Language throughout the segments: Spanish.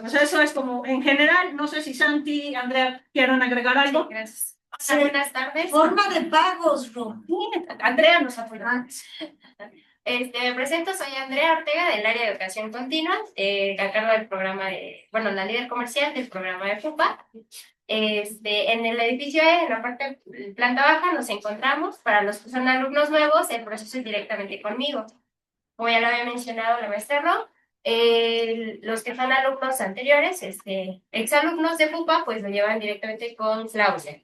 Pues eso es como en general. No sé si Santi, Andrea, quieren agregar algo. Sí, gracias. Buenas tardes. Forma de pagos, Ro. Andrea nos apoyará. Me presento, soy Andrea Ortega del área de educación continua, a cargo del programa la líder comercial del programa de FUPA. En el edificio E, en la parte planta baja, nos encontramos. Para los que son alumnos nuevos, el proceso es directamente conmigo. Como ya lo había mencionado la maestra Ro, los que son alumnos anteriores, exalumnos de FUPA, pues lo llevan directamente con Claudia.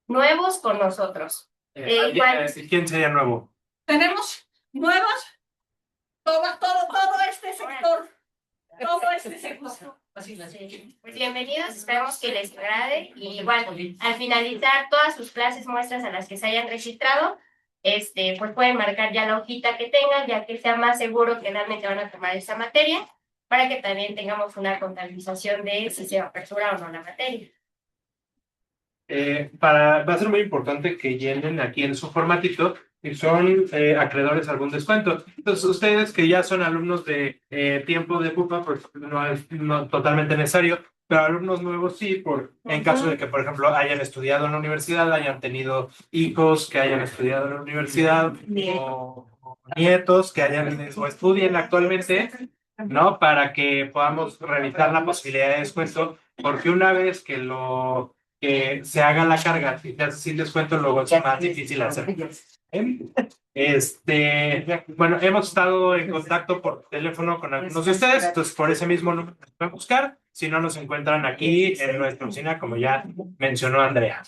Nuevos con nosotros. ¿Quién sería nuevo? Tenemos nuevos, todo este sector. Todo este sector. Pues bienvenidos, esperamos que les agrade. Y bueno, al finalizar todas sus clases muestras a las que se hayan registrado, pues pueden marcar ya la hojita que tengan, ya que sea más seguro que realmente van a tomar esta materia, para que también tengamos una contabilización de si se apertura o no la materia. Va a ser muy importante que llenen aquí en su formatito y son acreedores a algún descuento. Entonces, ustedes que ya son alumnos de tiempo de PUPA, pues no es totalmente necesario, pero alumnos nuevos sí, en caso de que, por ejemplo, hayan estudiado en la universidad, hayan tenido hijos que hayan estudiado en la universidad o nietos que hayan o estudien actualmente, ¿no? Para que podamos revisar la posibilidad de descuento, porque una vez que se haga la carga sin descuento, luego es más difícil hacer. Bueno, hemos estado en contacto por teléfono con algunos de ustedes, entonces por ese mismo número nos pueden buscar, si no nos encuentran aquí en nuestra oficina, como ya mencionó Andrea.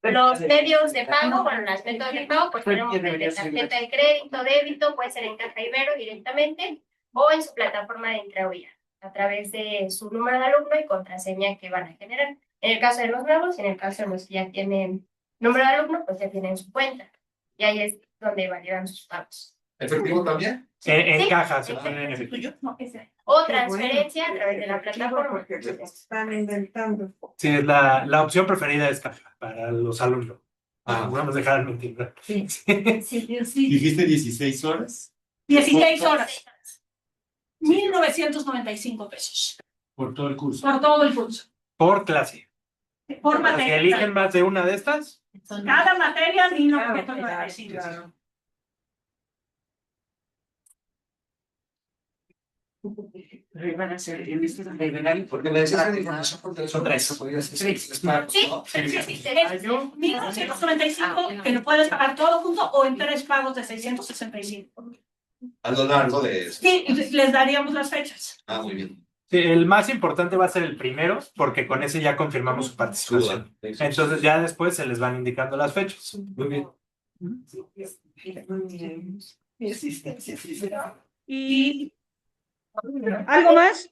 Los medios de pago, las métodos de pago, pues tenemos desde tarjeta de crédito, débito, puede ser en Caja Ibero directamente o en su plataforma de Intrahuya, a través de su número de alumno y contraseña que van a generar. En el caso de los nuevos, en el caso de los que ya tienen número de alumno, pues ya tienen su cuenta. Y ahí es donde validan sus pagos. ¿Efectivo también? En Sí, caja se ponen en efectivo. O transferencia a través de la plataforma. Están inventando. Sí, la opción preferida es caja para los alumnos. Vamos a dejar de mentir, ¿no? Sí. ¿Dijiste 16 horas? 16 horas. 1,995 pesos. Por todo el curso. Por todo el curso. Por clase. Por Si materia. eligen más de una de estas, Cada materia 1,995. Van a ser en este nivel Porque la necesidad de información por son tres. Sí. 1,995 que lo puedes pagar todo junto o en 3 pagos de 665. A lo largo de eso. Sí, les daríamos las fechas. Muy bien. Sí, el más importante va a ser el primero, porque con ese ya confirmamos su participación. Entonces ya después se les van indicando las fechas. Muy bien. Y ¿algo más?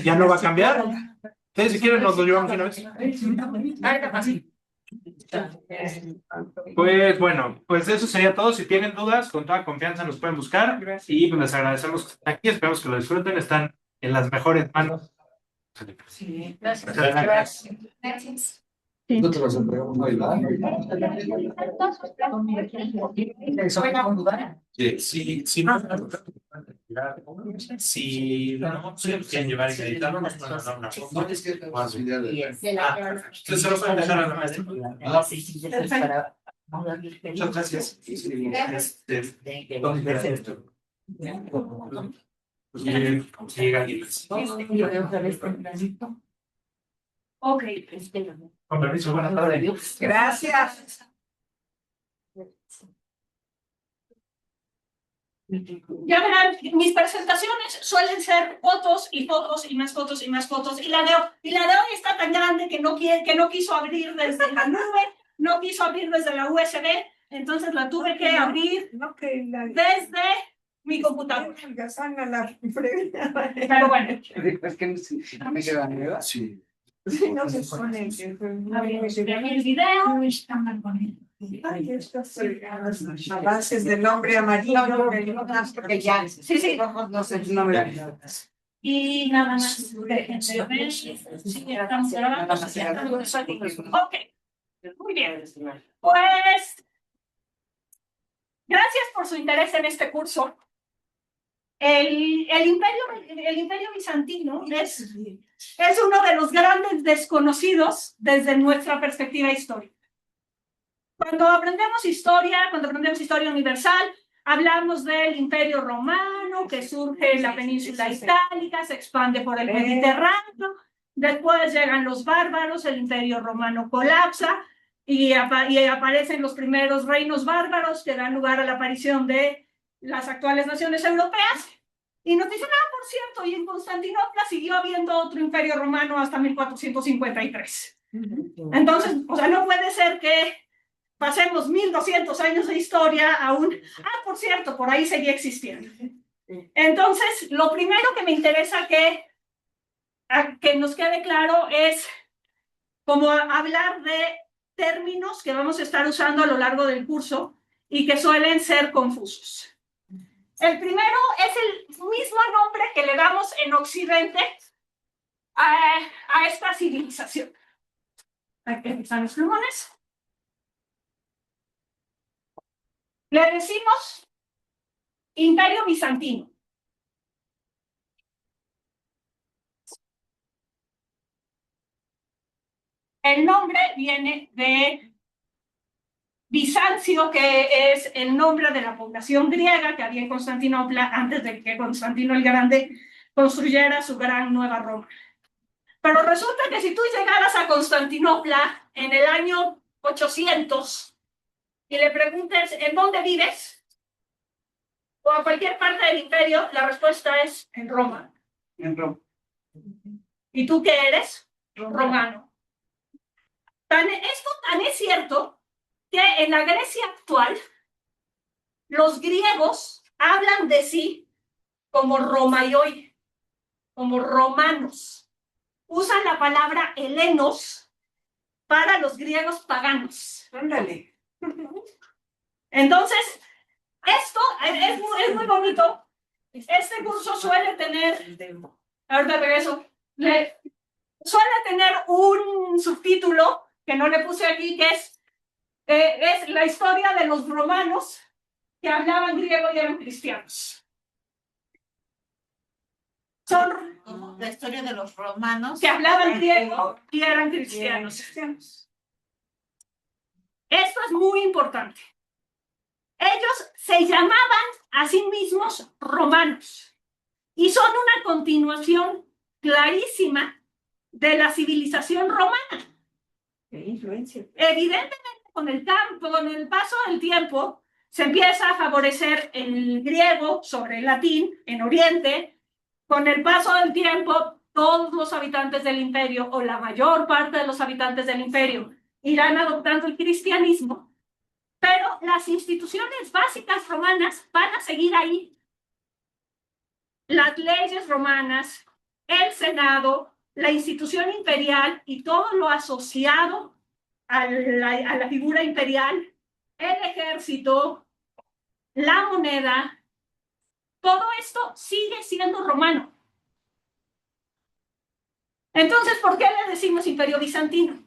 ¿Ya no va a cambiar? Sí, si quieren nos lo llevamos una vez. Pues bueno, pues eso sería todo. Si tienen dudas, con toda confianza nos pueden buscar y pues les agradecemos que estén aquí. Esperamos que lo disfruten. Están en las mejores manos. Sí, Gracias. Nosotros nos entregamos bailar. Sí, no. Si no se quieren llevar y editarlo, nos pueden mandar una foto. No, es que tengo posibilidad de... Entonces se lo pueden dejar a la maestra. Muchas gracias. Pues llega alguien más. ok. Con permiso, buenas tardes. Gracias. Ya verán, mis presentaciones suelen ser fotos y fotos y más fotos y más fotos. Y la de hoy está tan grande que no quiso abrir desde la nube, no quiso abrir desde la USB, entonces la tuve que abrir desde mi computadora. Pero bueno. Es que no me queda nada. Sí. Sí, no se pone abrimos el video. Ay, estas avances del hombre amarillo, porque ya. Sí. No me da. Y nada más. Déjense ver. Sí, estamos grabando. Ok. Muy bien. Pues, gracias por su interés en este curso. el imperio bizantino es uno de los grandes desconocidos desde nuestra perspectiva histórica. Cuando aprendemos historia universal, hablamos del imperio romano que surge en la península itálica, se expande por el Mediterráneo, después llegan los bárbaros, el imperio romano colapsa y aparecen los primeros reinos bárbaros que dan lugar a la aparición de las actuales naciones europeas. Y nos dicen, por cierto, y en Constantinopla siguió habiendo otro imperio romano hasta 1453. Entonces, o sea, no puede ser que pasemos 1200 años de historia aún. Por cierto, por ahí seguía existiendo. Entonces, lo primero que me interesa que nos quede claro es como hablar de términos que vamos a estar usando a lo largo del curso y que suelen ser confusos. El primero es el mismo nombre que le damos en Occidente a esta civilización. Aquí están los plumones. Le decimos Imperio Bizantino. El nombre viene de Bizancio, que es el nombre de la población griega que había en Constantinopla antes de que Constantino el Grande construyera su gran nueva Roma. Pero resulta que si tú llegaras a Constantinopla en el año 800 y le preguntes ¿en dónde vives? O a cualquier parte del imperio, la respuesta es en Roma. En Roma. ¿Y tú qué eres? Romano. Esto tan es cierto que en la Grecia actual los griegos hablan de sí como romaioi, como romanos. Usan la palabra helenos para los griegos paganos. Ándale. Entonces, esto es muy bonito. Este curso suele tener, ahorita regreso, suele tener un subtítulo que no le puse aquí, que es la historia de los romanos que hablaban griego y eran cristianos. Son la historia de los romanos que hablaban griego y eran cristianos. Esto es muy importante. Ellos se llamaban a sí mismos romanos y son una continuación clarísima de la civilización romana. Qué influencia. Evidentemente, con el paso del tiempo, se empieza a favorecer el griego sobre el latín en Oriente. Con el paso del tiempo, todos los habitantes del imperio, o la mayor parte de los habitantes del imperio, irán adoptando el cristianismo. Pero las instituciones básicas romanas van a seguir ahí. Las leyes romanas, el Senado, la institución imperial y todo lo asociado a la figura imperial, el ejército, la moneda, todo esto sigue siendo romano. Entonces, ¿por qué le decimos Imperio Bizantino?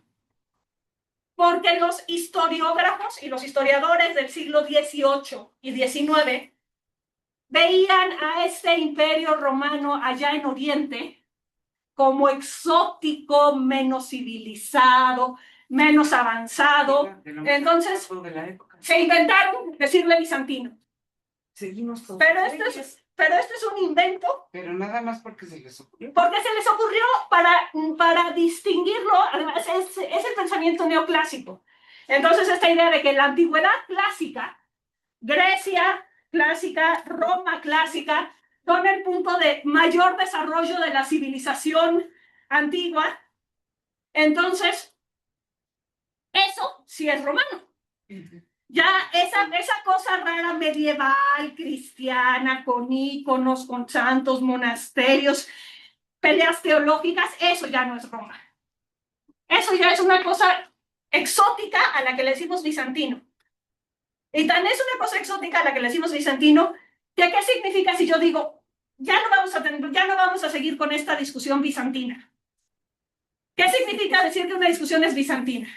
Porque los historiógrafos y los historiadores del siglo XVIII y XIX veían a este imperio romano allá en Oriente como exótico, menos civilizado, menos avanzado. Entonces, se inventaron decirle bizantino. Seguimos todos. Pero esto es un invento. Pero nada más porque se les ocurrió. Porque se les ocurrió para distinguirlo, además es el pensamiento neoclásico. Entonces esta idea de que la antigüedad clásica, Grecia clásica, Roma clásica, son el punto de mayor desarrollo de la civilización antigua. Entonces, eso sí es romano. Ya esa cosa rara medieval, cristiana, con íconos, con santos, monasterios, peleas teológicas, eso ya no es Roma. Eso ya es una cosa exótica a la que le decimos bizantino. Y tan es una cosa exótica a la que le decimos bizantino, que ¿qué significa si yo digo, ya no vamos a seguir con esta discusión bizantina? ¿Qué significa decir que una discusión es bizantina?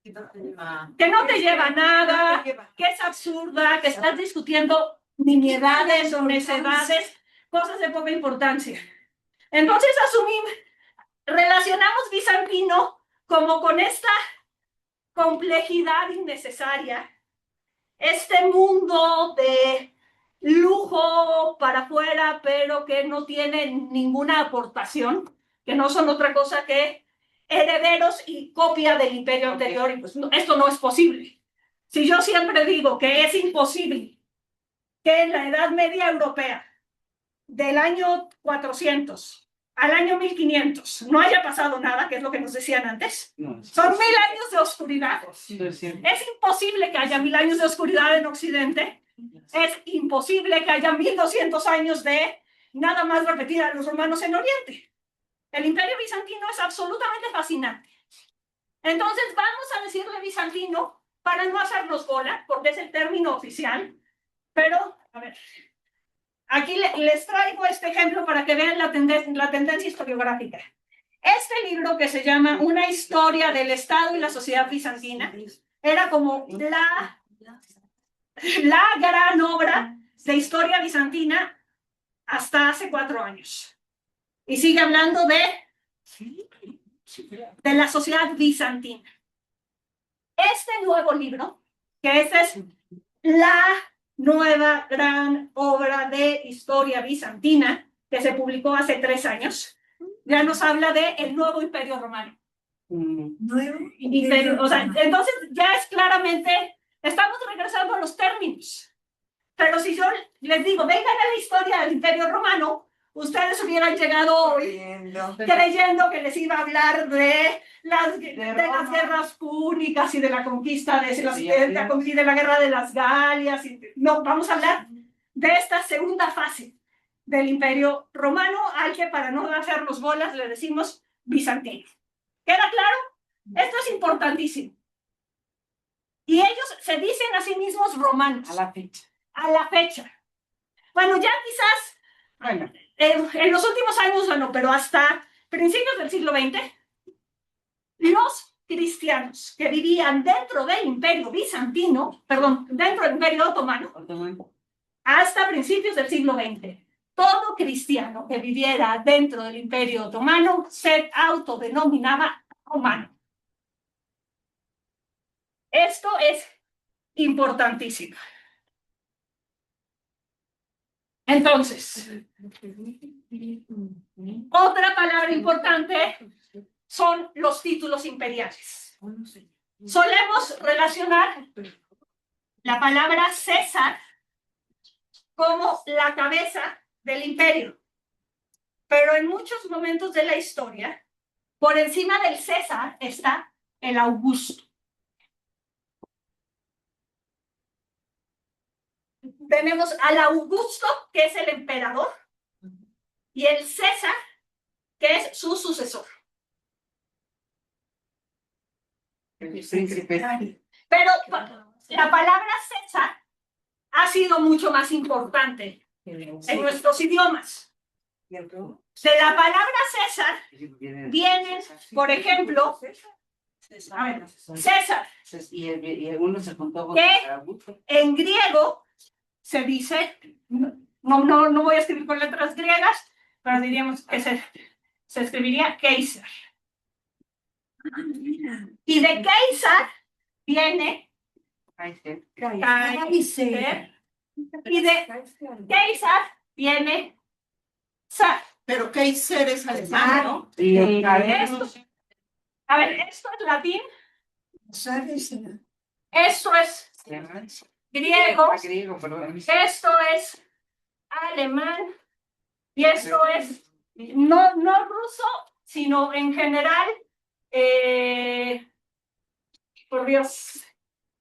Que no te lleva a nada, que es absurda, que estás discutiendo nimiedades o necedades. cosas de poca importancia. Entonces relacionamos bizantino como con esta complejidad innecesaria, este mundo de lujo para afuera, pero que no tiene ninguna aportación, que no son otra cosa que herederos y copia del imperio anterior, y pues esto no es posible. Si yo siempre digo que es imposible que en la Edad Media Europea, del año 400 al año 1500, no haya pasado nada, que es lo que nos decían antes, son 1000 años de oscuridad. Es imposible que haya 1000 años de oscuridad en Occidente. Es imposible que haya 1200 años de nada más repetir a los romanos en Oriente. El imperio bizantino es absolutamente fascinante. Entonces vamos a decirle bizantino para no hacernos bola, porque es el término oficial. Pero, a ver, aquí les traigo este ejemplo para que vean la tendencia historiográfica. Este libro, que se llama Una historia del Estado y la sociedad bizantina, era como la gran obra de historia bizantina hasta hace 4 años. Y sigue hablando de la sociedad bizantina. Este nuevo libro, que esta es la nueva gran obra de historia bizantina, que se publicó hace 3 años, ya nos habla de el nuevo imperio romano. Nuevo imperio, o sea, entonces ya es claramente, estamos regresando a los términos. Pero si yo les digo, vengan a la historia del imperio romano, ustedes hubieran llegado hoy creyendo que les iba a hablar de las guerras púnicas y de la conquista de la guerra de las Galias. No, vamos a hablar de esta segunda fase del imperio romano, al que, para no hacernos bolas, le decimos bizantino. ¿Queda claro? Esto es importantísimo. Y ellos se dicen a sí mismos romanos. A la fecha. A la fecha. Bueno, ya quizás en los últimos años, bueno, pero hasta principios del siglo XX, los cristianos que vivían dentro del imperio bizantino, perdón, dentro del imperio otomano, hasta principios del siglo XX, todo cristiano que viviera dentro del imperio otomano se autodenominaba romano. Esto es importantísimo. Entonces, otra palabra importante son los títulos imperiales. Solemos relacionar la palabra César como la cabeza del imperio, pero en muchos momentos de la historia, por encima del César está el Augusto. Tenemos al Augusto, que es el emperador, y el César, que es su sucesor. Pero la palabra César ha sido mucho más importante en nuestros idiomas. De la palabra César vienen, por ejemplo, a ver, César, que en griego se dice, no voy a escribir con letras griegas, pero diríamos que se escribiría Kaiser. Y de Kaiser viene Kaiser. Y de Kaiser viene Zar. Pero Kaiser es alemán, ¿no? A ver, esto es latín. Esto es griego. Esto es alemán. Y esto es no ruso, sino en general, por Dios,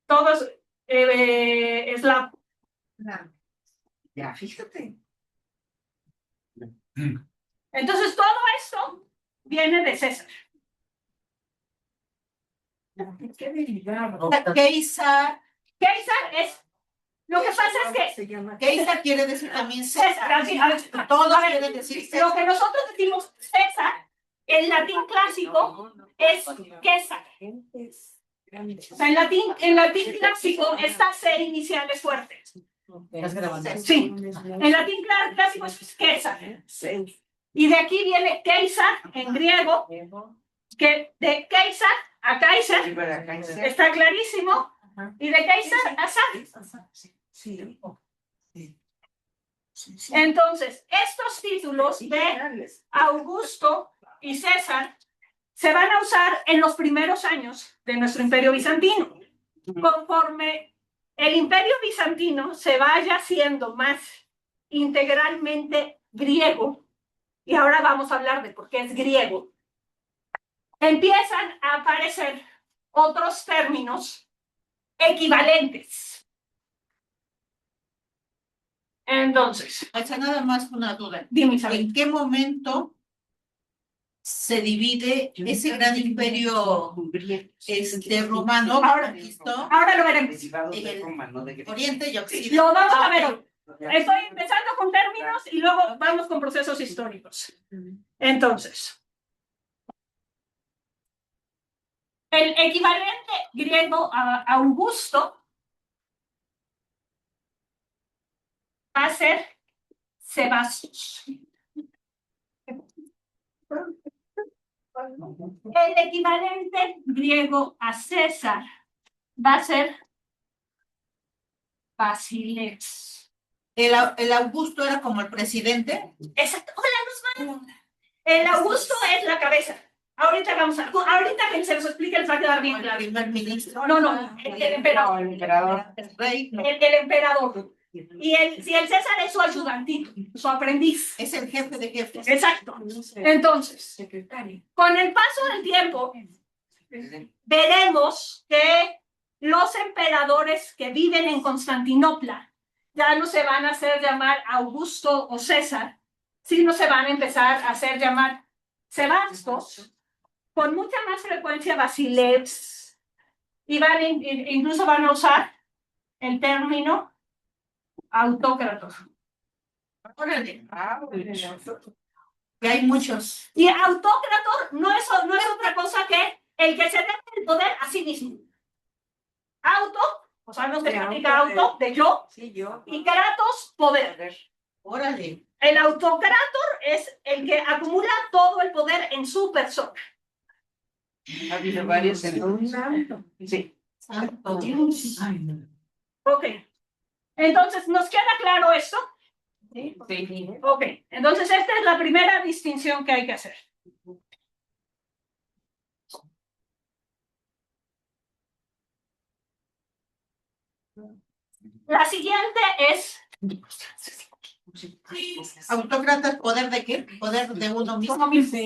todos eslavo. Ya, fíjate. Entonces todo esto viene de César. Qué derivado. Kaiser es, lo que pasa es que Kaiser quiere decir también César. así, a ver, Todos a ver, quieren decir César. lo que nosotros decimos César, en latín clásico, es César. O sea, en latín clásico, esta C inicial es fuerte. Sí, en latín clásico es César. Y de aquí viene Keisar en griego, que de Keisar a Kaiser está clarísimo, y de Keisar a Zar. Entonces, estos títulos de Augusto y César se van a usar en los primeros años de nuestro imperio bizantino. Conforme el imperio bizantino se vaya haciendo más integralmente griego, y ahora vamos a hablar de por qué es griego, empiezan a aparecer otros términos equivalentes. Entonces, Hace nada más una duda. dime, Isabel. ¿En qué momento se divide ese gran imperio romano Ahora- conquistó Ahora lo veremos. Oriente y Occidente? Lo vamos a ver hoy. Estoy empezando con términos y luego vamos con procesos históricos. Entonces, el equivalente griego a Augusto va a ser Sebastos. El equivalente griego a César va a ser Basileus. El Augusto era como el presidente. Exacto. Hola, Luzma. El Augusto es la cabeza. Ahorita que se los explique les va a quedar bien El claro. primer ministro. No, el emperador. El rey. El emperador. Y si el César es su ayudantito, su aprendiz. Es el jefe de jefes. Exacto. Entonces, con el paso del tiempo, veremos que los emperadores que viven en Constantinopla ya no se van a hacer llamar Augusto o César, sino se van a empezar a hacer llamar Sebastos, con mucha más frecuencia Basileus, y incluso van a usar el término autócratos. Órale. Y hay muchos. Y autócrator no es otra cosa que el que se da el poder a sí mismo. Auto, o sea, no se significa auto, de yo, y kratos, poder. Órale. El autocrator es el que acumula todo el poder en su persona. Ha habido varios en sí. Santo. Ok. Entonces, ¿nos queda claro esto? Sí. Ok. Entonces, esta es la primera distinción que hay que hacer. La siguiente es... ¿Autócrata es poder de qué? Poder de uno mismo. ¿Cómo mismo?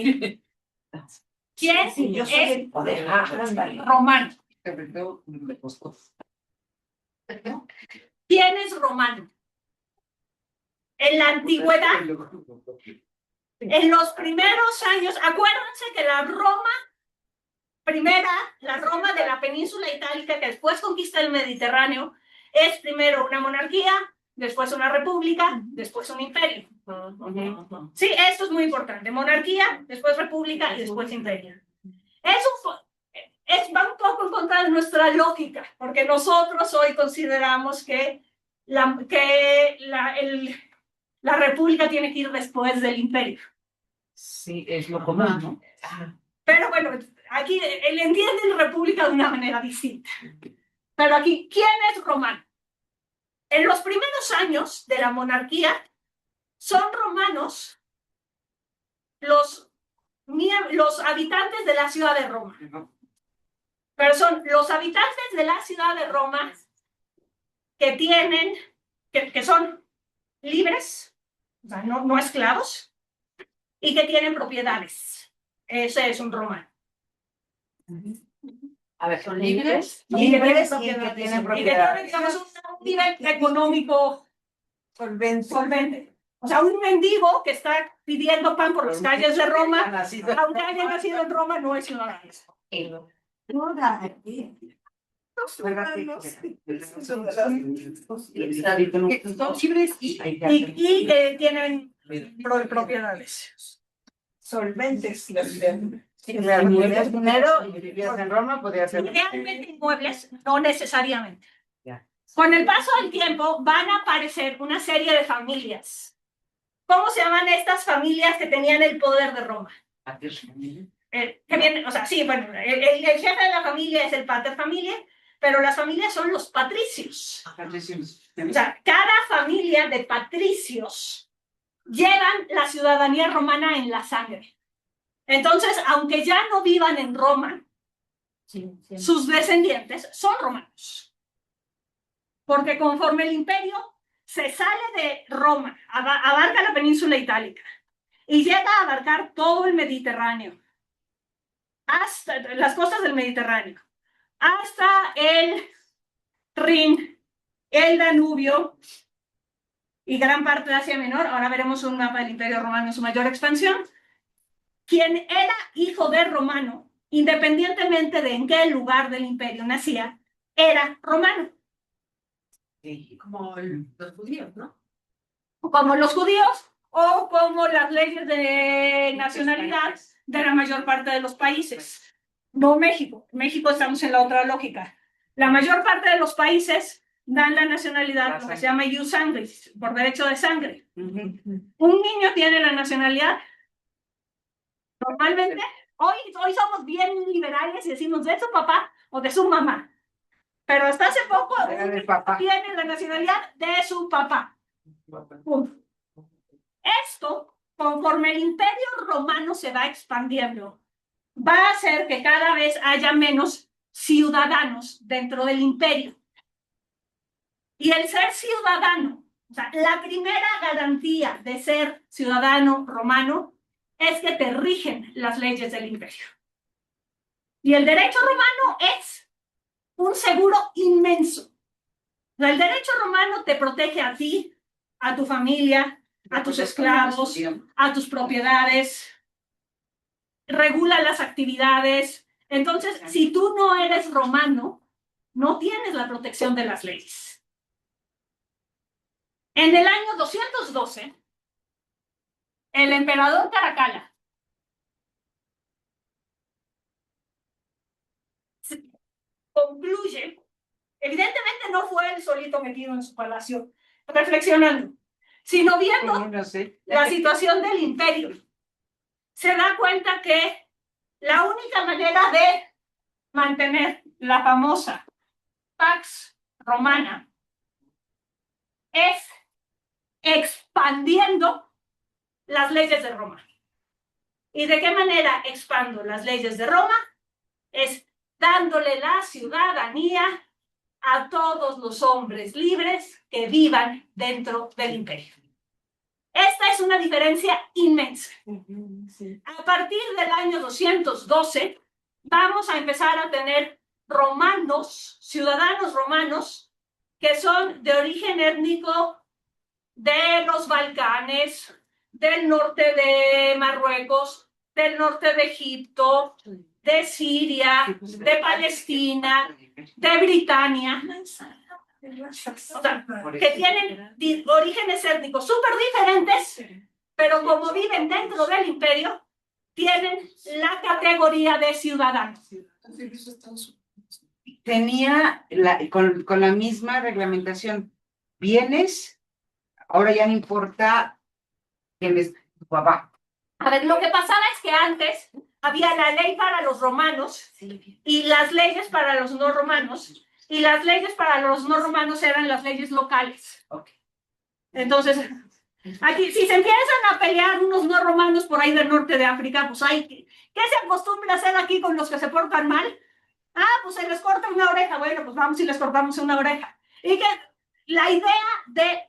¿Quién es romano? ¿Quién es romano? En la antigüedad, en los primeros años, acuérdense que la Roma de la península itálica, que después conquista el Mediterráneo, es primero una monarquía, después una república, después un imperio. Sí, esto es muy importante. Monarquía, después república y después imperio. Va un poco en contra de nuestra lógica, porque nosotros hoy consideramos que la república tiene que ir después del imperio. Sí, es lo común, ¿no? Pero bueno, aquí él entiende la república de una manera distinta. Pero aquí, ¿quién es romano? En los primeros años de la monarquía, son romanos los habitantes de la ciudad de Roma. Pero son los habitantes de la ciudad de Roma que son libres, o sea, no esclavos, y que tienen propiedades. Ese es un romano. A ver, son libres. Y que tienen propiedades. digamos, un nivel económico solvente. O sea, un mendigo que está pidiendo pan por las calles de Roma, aunque haya nacido en Roma, no es ciudadano. Son libres y Y tienen propiedades. Solventes. Si tenías dinero y vivías en Roma, podías ser. Realmente inmuebles, no necesariamente. Con el paso del tiempo van a aparecer una serie de familias. ¿Cómo se llaman estas familias que tenían el poder de Roma? Que viene, o sea, sí, bueno, el jefe de la familia es el pater familiae, pero las familias son los patricios. O sea, cada familia de patricios llevan la ciudadanía romana en la sangre. Entonces, aunque ya no vivan en Roma, sus descendientes son romanos. Porque conforme el imperio se sale de Roma, abarca la península itálica y llega a abarcar todo el Mediterráneo, hasta las costas del Mediterráneo, hasta el Rin, el Danubio y gran parte de Asia Menor. Ahora veremos un mapa del Imperio Romano en su mayor expansión. Quien era hijo de romano, independientemente de en qué lugar del imperio nacía, era romano. Como los judíos, ¿no? Como los judíos o como las leyes de nacionalidad de la mayor parte de los países. No México. En México estamos en la otra lógica. La mayor parte de los países dan la nacionalidad, lo que se llama ius sanguinis, por derecho de sangre. Un niño tiene la nacionalidad. Normalmente, hoy somos bien liberales y decimos de su papá o de su mamá. Pero hasta hace poco tiene la nacionalidad de su papá. Punto. Esto, conforme el imperio romano se va expandiendo, va a hacer que cada vez haya menos ciudadanos dentro del imperio. Y el ser ciudadano, o sea, la primera garantía de ser ciudadano romano es que te rigen las leyes del imperio. Y el derecho romano es un seguro inmenso. O sea, el derecho romano te protege a ti, a tu familia, a tus esclavos, a tus propiedades, regula las actividades. Entonces, si tú no eres romano, no tienes la protección de las leyes. En el año 212, el emperador Caracalla concluye, evidentemente no fue él solito metido en su palacio reflexionando, sino viendo la situación del imperio. Se da cuenta que la única manera de mantener la famosa Pax Romana es expandiendo las leyes de Roma. ¿Y de qué manera expando las leyes de Roma? Es dándole la ciudadanía a todos los hombres libres que vivan dentro del imperio. Esta es una diferencia inmensa. A partir del año 212, vamos a empezar a tener romanos, ciudadanos romanos, que son de origen étnico de los Balcanes, del norte de Marruecos, del norte de Egipto, de Siria, de Palestina, de Britania, o sea, que tienen orígenes étnicos súper diferentes, pero como viven dentro del imperio, tienen la categoría de ciudadanos. Tenía con la misma reglamentación. Bienes, ahora ya no importa quién es tu papá. A ver, lo que pasaba es que antes había la ley para los romanos y las leyes para los no romanos, y las leyes para los no romanos eran las leyes locales. Entonces, aquí, si se empiezan a pelear unos no romanos por ahí del norte de África, pues hay ¿qué se acostumbra a hacer aquí con los que se portan mal? Ah, pues se les corta una oreja. Bueno, pues vamos y les cortamos una oreja. Y que la idea de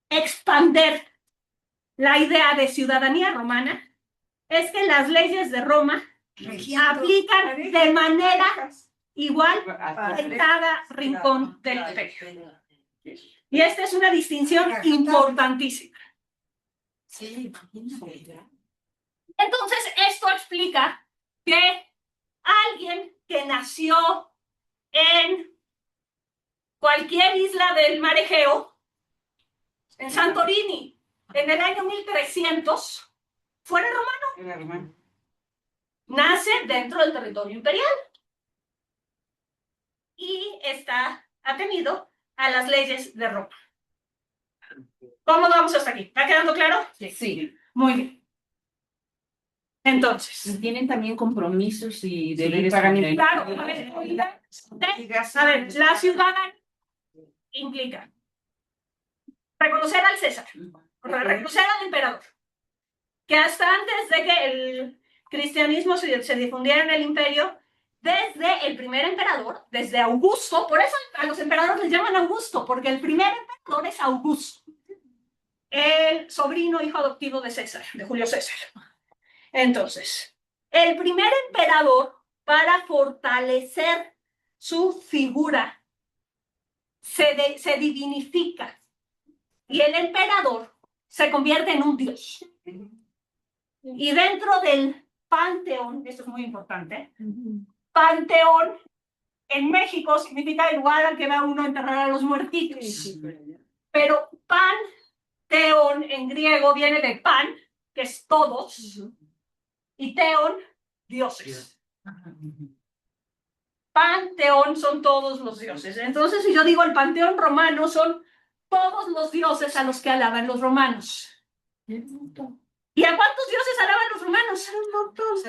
expander la idea de ciudadanía romana es que las leyes de Roma aplican de manera igual en cada rincón del imperio. Y esta es una distinción importantísima. Entonces, esto explica que alguien que nació en cualquier isla del mar Egeo, en Santorini, en el año 1300, fuera romano. Nace dentro del territorio imperial y ha tenido a las leyes de Roma. ¿Cómo vamos hasta aquí? ¿Va quedando claro? Sí. Muy bien. Entonces, Tienen también compromisos y Sí, deberes. pagan con el- claro, a ver, la ciudadanía implica reconocer al César, reconocer al emperador, que hasta antes de que el cristianismo se difundiera en el imperio, desde el primer emperador, desde Augusto, por eso a los emperadores les llaman Augusto, porque el primer emperador es Augusto, el sobrino hijo adoptivo de César, de Julio César. Entonces, el primer emperador, para fortalecer su figura, se divinifica y el emperador se convierte en un dios. Y dentro del panteón, esto es muy importante, panteón en México significa el lugar al que va uno a enterrar a los muertitos. Pero panteón en griego viene de pan, que es todos, y teon, dioses. Panteón son todos los dioses. Entonces, si yo digo el panteón romano, son todos los dioses a los que alaban los romanos. ¿Y a cuántos dioses alaban los romanos?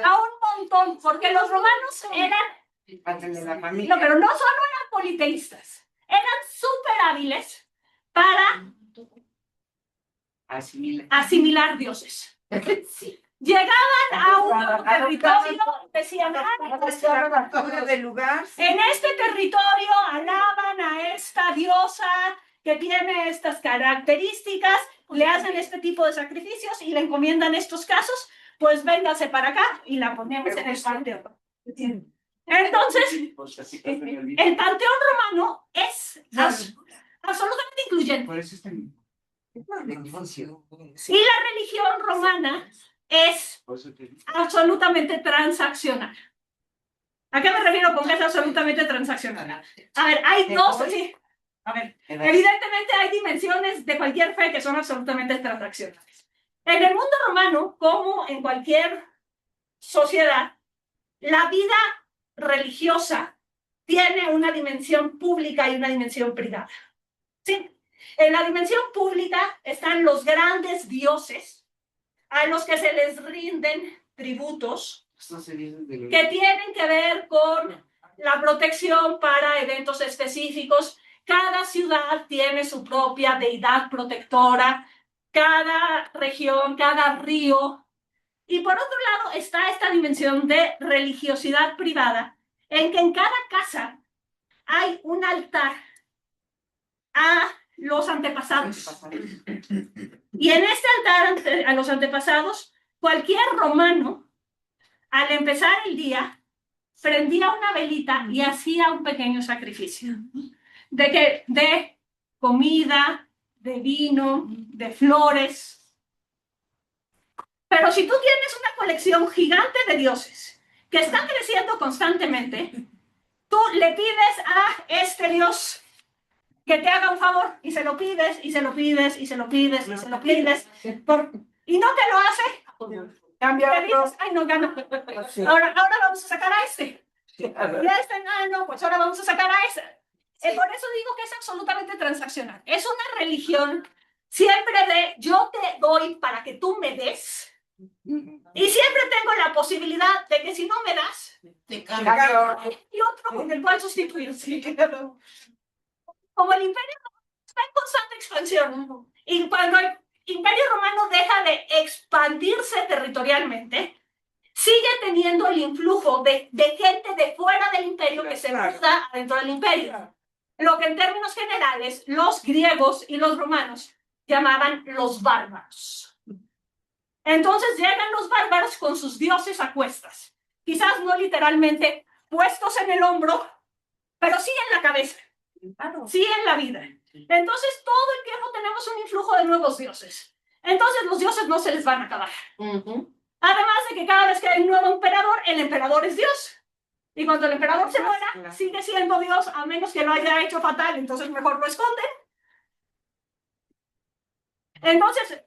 A un montón, porque los romanos eran... De la familia. No, pero no solo eran politeístas, eran súper hábiles para asimilar dioses. Llegaban a un territorio, decían, del lugar. en este territorio alaban a esta diosa que tiene estas características, le hacen este tipo de sacrificios y le encomiendan estos casos, pues véngase para acá y la ponemos en el panteón. Entonces, el panteón romano es absolutamente incluyente. Y la religión romana es absolutamente transaccional. ¿A qué me refiero con que es absolutamente transaccional? A ver, hay dos, sí. A ver, evidentemente hay dimensiones de cualquier fe que son absolutamente transaccionales. En el mundo romano, como en cualquier sociedad, la vida religiosa tiene una dimensión pública y una dimensión privada. ¿Sí? En la dimensión pública están los grandes dioses a los que se les rinden tributos que tienen que ver con la protección para eventos específicos. Cada ciudad tiene su propia deidad protectora, cada región, cada río. Y por otro lado está esta dimensión de religiosidad privada, en que en cada casa hay un altar a los antepasados. Y en este altar a los antepasados, cualquier romano, al empezar el día, prendía una velita y hacía un pequeño sacrificio. De comida, de vino, de flores. Pero si tú tienes una colección gigante de dioses que están creciendo constantemente, tú le pides a este dios que te haga un favor y se lo pides, y se lo pides, y se lo pides, y se lo pides, y no te lo hace. Cambia Te dices, ay, no gano. Ahora vamos a sacar a este. Y a este, no, pues ahora vamos a sacar a ese. Por eso digo que es absolutamente transaccional. Es una religión siempre de yo te doy para que tú me des. Y siempre tengo la posibilidad de que si no me das, Te cambio. y otro con el cual sustituir. Como el imperio está en constante expansión. Y cuando el imperio romano deja de expandirse territorialmente, sigue teniendo el influjo de gente de fuera del imperio que se muda dentro del imperio. Lo que en términos generales los griegos y los romanos llamaban los bárbaros. Entonces llegan los bárbaros con sus dioses a cuestas. Quizás no literalmente puestos en el hombro, pero sí en la cabeza, sí en la vida. Entonces todo el tiempo tenemos un influjo de nuevos dioses. Entonces los dioses no se les van a acabar. Además de que cada vez que hay un nuevo emperador, el emperador es Dios. Y cuando el emperador se muera, sigue siendo Dios, a menos que lo haya hecho fatal, entonces mejor lo esconden. Entonces,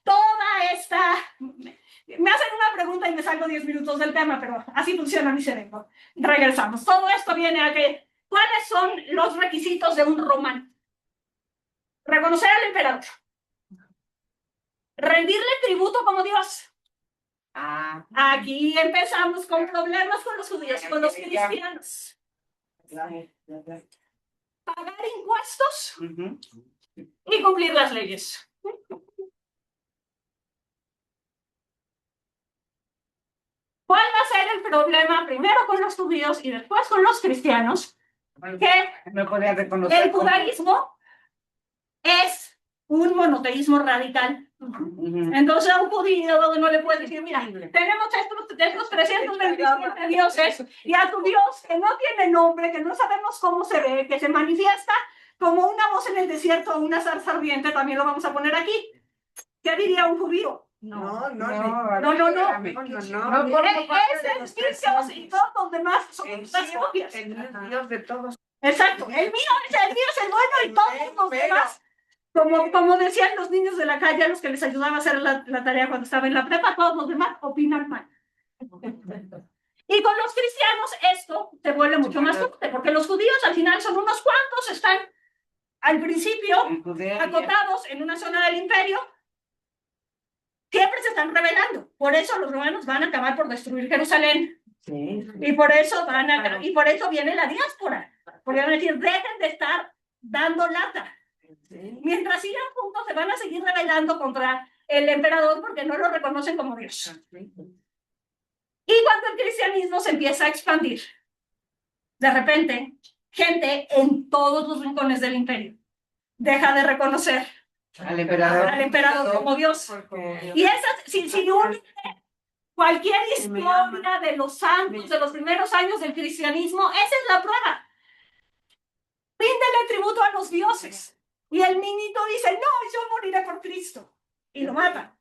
toda esta... Me hacen una pregunta y me salgo 10 minutos del tema, pero así funciona mi cerebro. Regresamos. Todo esto viene a que, ¿cuáles son los requisitos de un romano? Reconocer al emperador. Rendirle tributo como Dios. Ah, Aquí empezamos con problemas con los judíos, con los cristianos. Pagar impuestos ujú. y cumplir las leyes. ¿Cuál va a ser el problema primero con los judíos y después con los cristianos? Que No podía reconocer. el judaísmo es un monoteísmo radical. Ujú. Entonces a un judío no le puedes decir, mira, tenemos estos 327 dioses y a tu Dios que no tiene nombre, que no sabemos cómo se ve, que se manifiesta como una voz en el desierto o una zarza ardiente, también lo vamos a poner aquí. ¿Qué diría un judío? No. No. Es Dios y todos los demás son las copias. El Dios de todos. Exacto, el mío es el bueno y todos los demás. Como decían los niños de la calle a los que les ayudaba a hacer la tarea cuando estaba en la prepa, todos los demás opinan mal. Y con los cristianos esto se vuelve mucho más fuerte, porque los judíos al final son unos cuantos, están al principio acotados en una zona del imperio, siempre se están rebelando. Por eso los romanos van a acabar por destruir Jerusalén. Sí. Y por eso y por eso viene la diáspora. Porque van a decir, dejen de estar dando lata. Sí. Mientras sigan juntos, se van a seguir rebelando contra el emperador porque no lo reconocen como Dios. Y cuando el cristianismo se empieza a expandir, de repente, gente en todos los rincones del imperio deja de reconocer Al emperador como Dios. Y esas, si uno cualquier historia de los santos, de los primeros años del cristianismo, esa es la prueba. Ríndele tributo a los dioses. Y el niñito dice, no, yo moriré por Cristo. Y lo matan.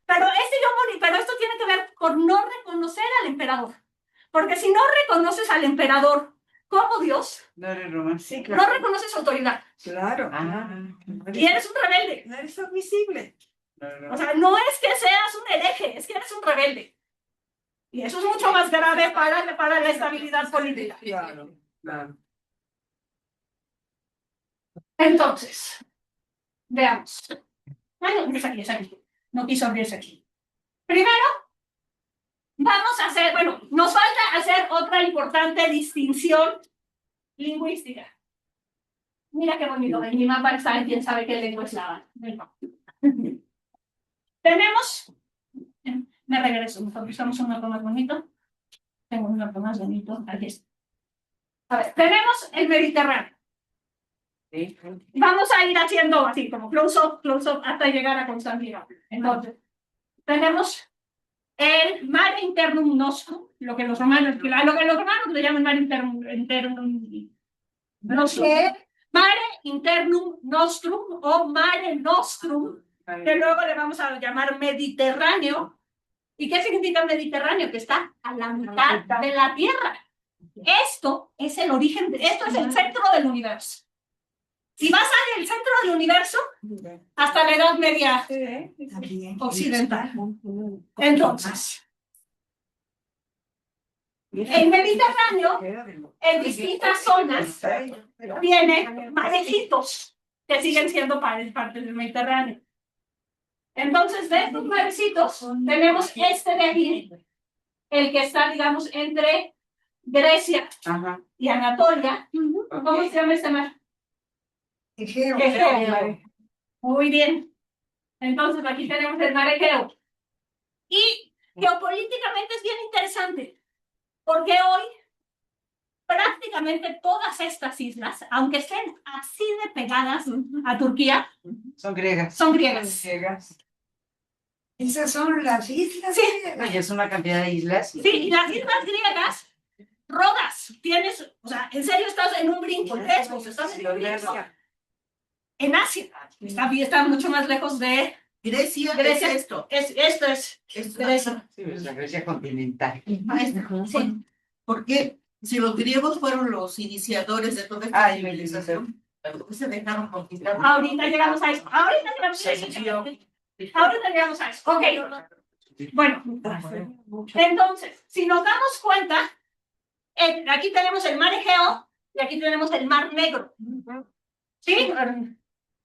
Pero esto tiene que ver con no reconocer al emperador. Porque si no reconoces al emperador como Dios, no eres romano. Sí, no claro. reconoces su autoridad. Claro. Y eres un rebelde. No eres admisible. O sea, no es que seas un hereje, es que eres un rebelde. Y eso es mucho más grave para la estabilidad política. Claro. Entonces, veamos. No, es aquí. No quiso abrirse aquí. Primero, vamos a hacer, nos falta hacer otra importante distinción lingüística. Mira qué bonito, en mi mapa está, quién sabe qué lengua eslava. Tenemos, me regreso, buscamos un mapa más bonito. Tengo un mapa más bonito, aquí está. A ver, tenemos el Mediterráneo. Sí. Vamos a ir haciendo así, como close-up, hasta llegar a Constantinopla. Entonces, tenemos el mare internum nostrum, lo que los romanos le llaman mare internum nostrum. Mare internum nostrum o mare nostrum, que luego le vamos a llamar Mediterráneo. ¿Y qué significa Mediterráneo? Que está a la mitad de la Tierra. Esto es el origen, esto es el centro del universo. Si vas al centro del universo, hasta la Edad Media occidental. Entonces, el Mediterráneo, en distintas zonas, tiene marecitos que siguen siendo parte del Mediterráneo. Entonces, de estos marecitos, tenemos este de aquí, el que está, digamos, entre Grecia y Anatolia. ¿Cómo se llama este mar? Egeo. Muy bien. Entonces, aquí tenemos el mar Egeo. Y geopolíticamente es bien interesante, porque hoy prácticamente todas estas islas, aunque estén así de pegadas a Turquía, Son griegas. son griegas. Esas son las islas. Sí. Oye, es una cantidad de islas. Sí, y las islas griegas, Rodas, tienes, o sea, en serio estás en un brinco, Lesbos, estás en un brinco. En Asia, está mucho más lejos de Grecia, Grecia. es esto. Esto es Grecia. Sí, es la Grecia continental. Sí. Porque si los griegos fueron los iniciadores de toda esta civilización, ¿por qué se dejaron conquistar? Ahorita llegamos a eso. Ahorita llegamos a eso. Ok. Bueno, entonces, si nos damos cuenta, aquí tenemos el mar Egeo y aquí tenemos el mar Negro. ¿Sí?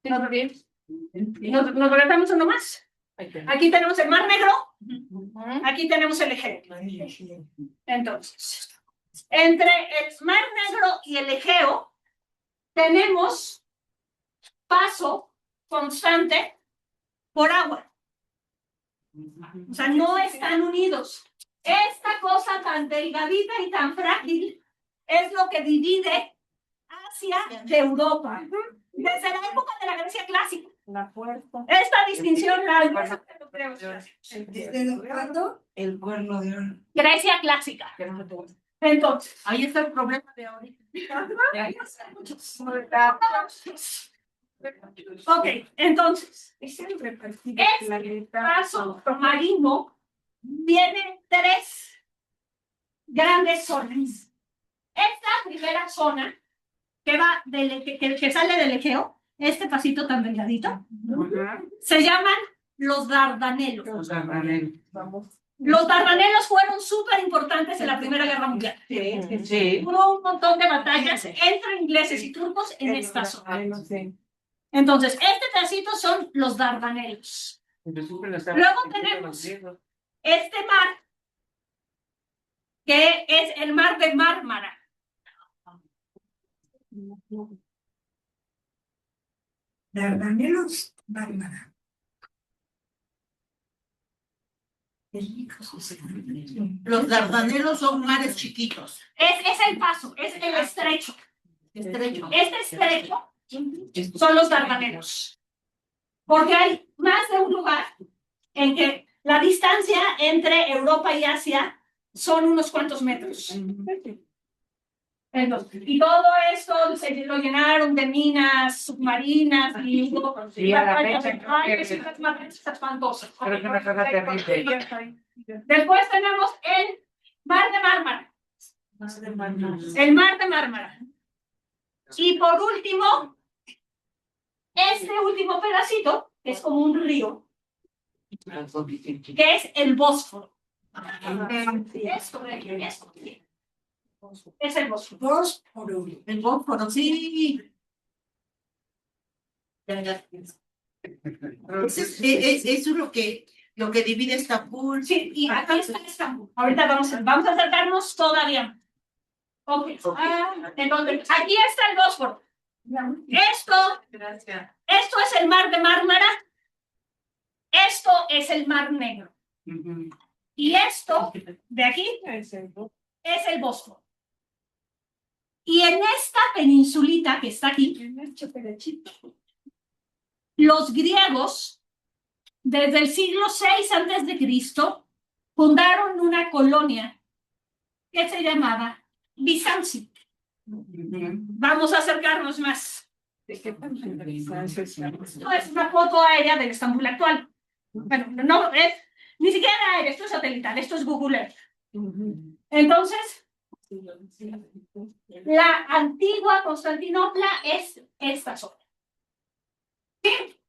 Nos regresamos uno más. Aquí tenemos el Mar Negro, aquí tenemos el Egeo. Entonces, entre el Mar Negro y el Egeo tenemos paso constante por agua. O sea, no están unidos. Esta cosa tan delgadita y tan frágil es lo que divide Asia de Europa. Desde la época de la Grecia clásica. Esta distinción la ¿Desde cuándo? El cuerno de oro. Grecia clásica. Entonces, Ahí está el problema de ahorita. ok, entonces, este paso marino tiene tres grandes zonas. Esta primera zona que va que sale del Egeo, este pasito tan delgadito, se llaman los Dardanelos. Los Dardanelos fueron súper importantes en la Primera Guerra Mundial. Sí. Hubo un montón de batallas entre ingleses y turcos en esta zona. Entonces, este pedacito son los Dardanelos. Luego tenemos este mar, que es el mar de Mármara. Dardanelos, Mármara. Los Dardanelos son mares chiquitos. Es el paso, es el estrecho. Estrecho. Este estrecho son los Dardanelos. Porque hay más de un lugar en que la distancia entre Europa y Asia son unos cuantos metros. Entonces, y todo esto se lo llenaron de minas submarinas y Sí, a la fecha, ay, que sí, las matanzas espantosas. Creo que una cosa terrible. Después tenemos el Mar de Mármara. El Mar de Mármara. Y por último, este último pedacito, que es como un río, que es el Bósforo. Esto de aquí, esto de aquí. Es el Bósforo. El Bósforo, sí. Eso es lo que divide Estambul. Sí, y aquí está Estambul. Ahorita vamos a acercarnos todavía. Ok. Entonces, aquí está el Bósforo. Esto es el Mar de Mármara. Esto es el Mar Negro. Y esto de aquí es el Bósforo. Y en esta peninsulita que está aquí, los griegos, desde el siglo VI antes de Cristo, fundaron una colonia que se llamaba Bizancio. Vamos a acercarnos más. Esto es una foto aérea del Estambul actual. Bueno, no es ni siquiera aérea, esto es satelital, esto es Google Earth. Entonces, la antigua Constantinopla es esta zona.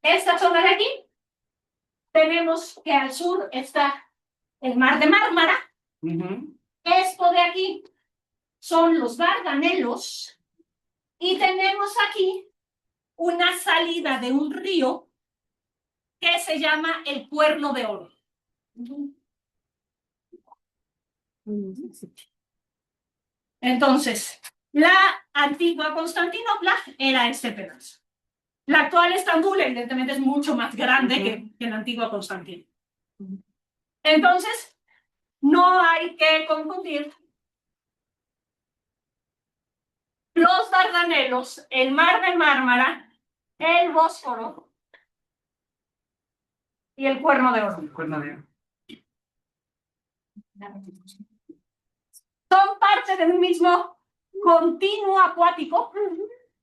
Esta zona de aquí. Tenemos que al sur está el Mar de Mármara. Esto de aquí son los Dardanelos. Y tenemos aquí una salida de un río que se llama el Cuerno de Oro. Entonces, la antigua Constantinopla era este pedazo. La actual Estambul, evidentemente, es mucho más grande que la antigua Constantinopla. Entonces, no hay que confundir los Dardanelos, el Mar de Mármara, el Bósforo y el Cuerno de Oro. Son parte de un mismo continuo acuático.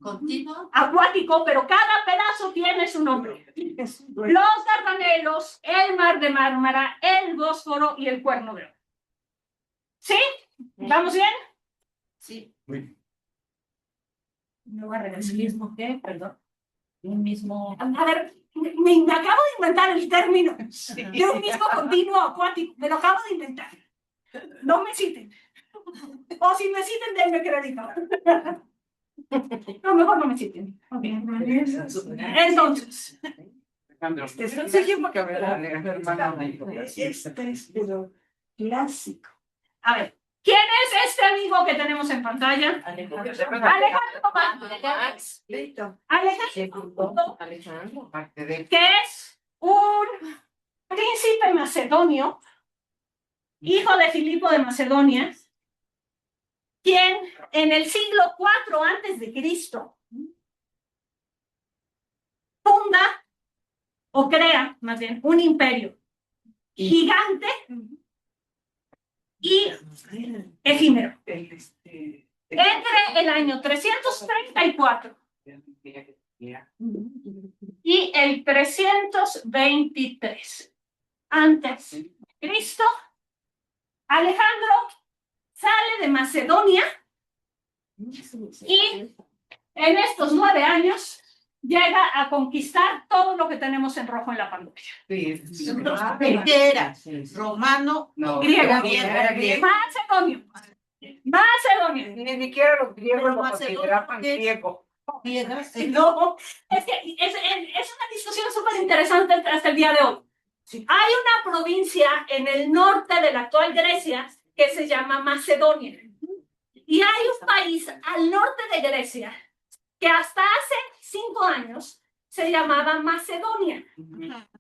Continuo. Acuático, pero cada pedazo tiene su nombre. Los Dardanelos, el Mar de Mármara, el Bósforo y el Cuerno de Oro. ¿Sí? ¿Vamos bien? Sí. No va a regresar. ¿Mismo qué? Perdón. Un mismo. A ver, me acabo de inventar el término de un mismo continuo acuático. Me lo acabo de inventar. No me citen. O si me citen, denme crédito. No, mejor no me citen. Ok. Entonces, a ver, ¿quién es este amigo que tenemos en pantalla? Alejandro Magno. Alejandro, que es un príncipe macedonio, hijo de Filipo de Macedonia, quien en el siglo IV antes de Cristo funda o crea más bien un imperio gigante y efímero. Entre el año 334 y el 323 antes de Cristo, Alejandro sale de Macedonia y en estos 9 años llega a conquistar todo lo que tenemos en rojo en la pantalla. ¿Qué era? ¿Romano? Griego. Era griego. Macedonio. Macedonia. Ni siquiera los griegos lo Macedonia, consideraban ¿qué? griego. No, es que es una discusión súper interesante hasta el día de hoy. Hay una provincia en el norte de la actual Grecia que se llama Macedonia. Y hay un país al norte de Grecia que hasta hace 5 años se llamaba Macedonia.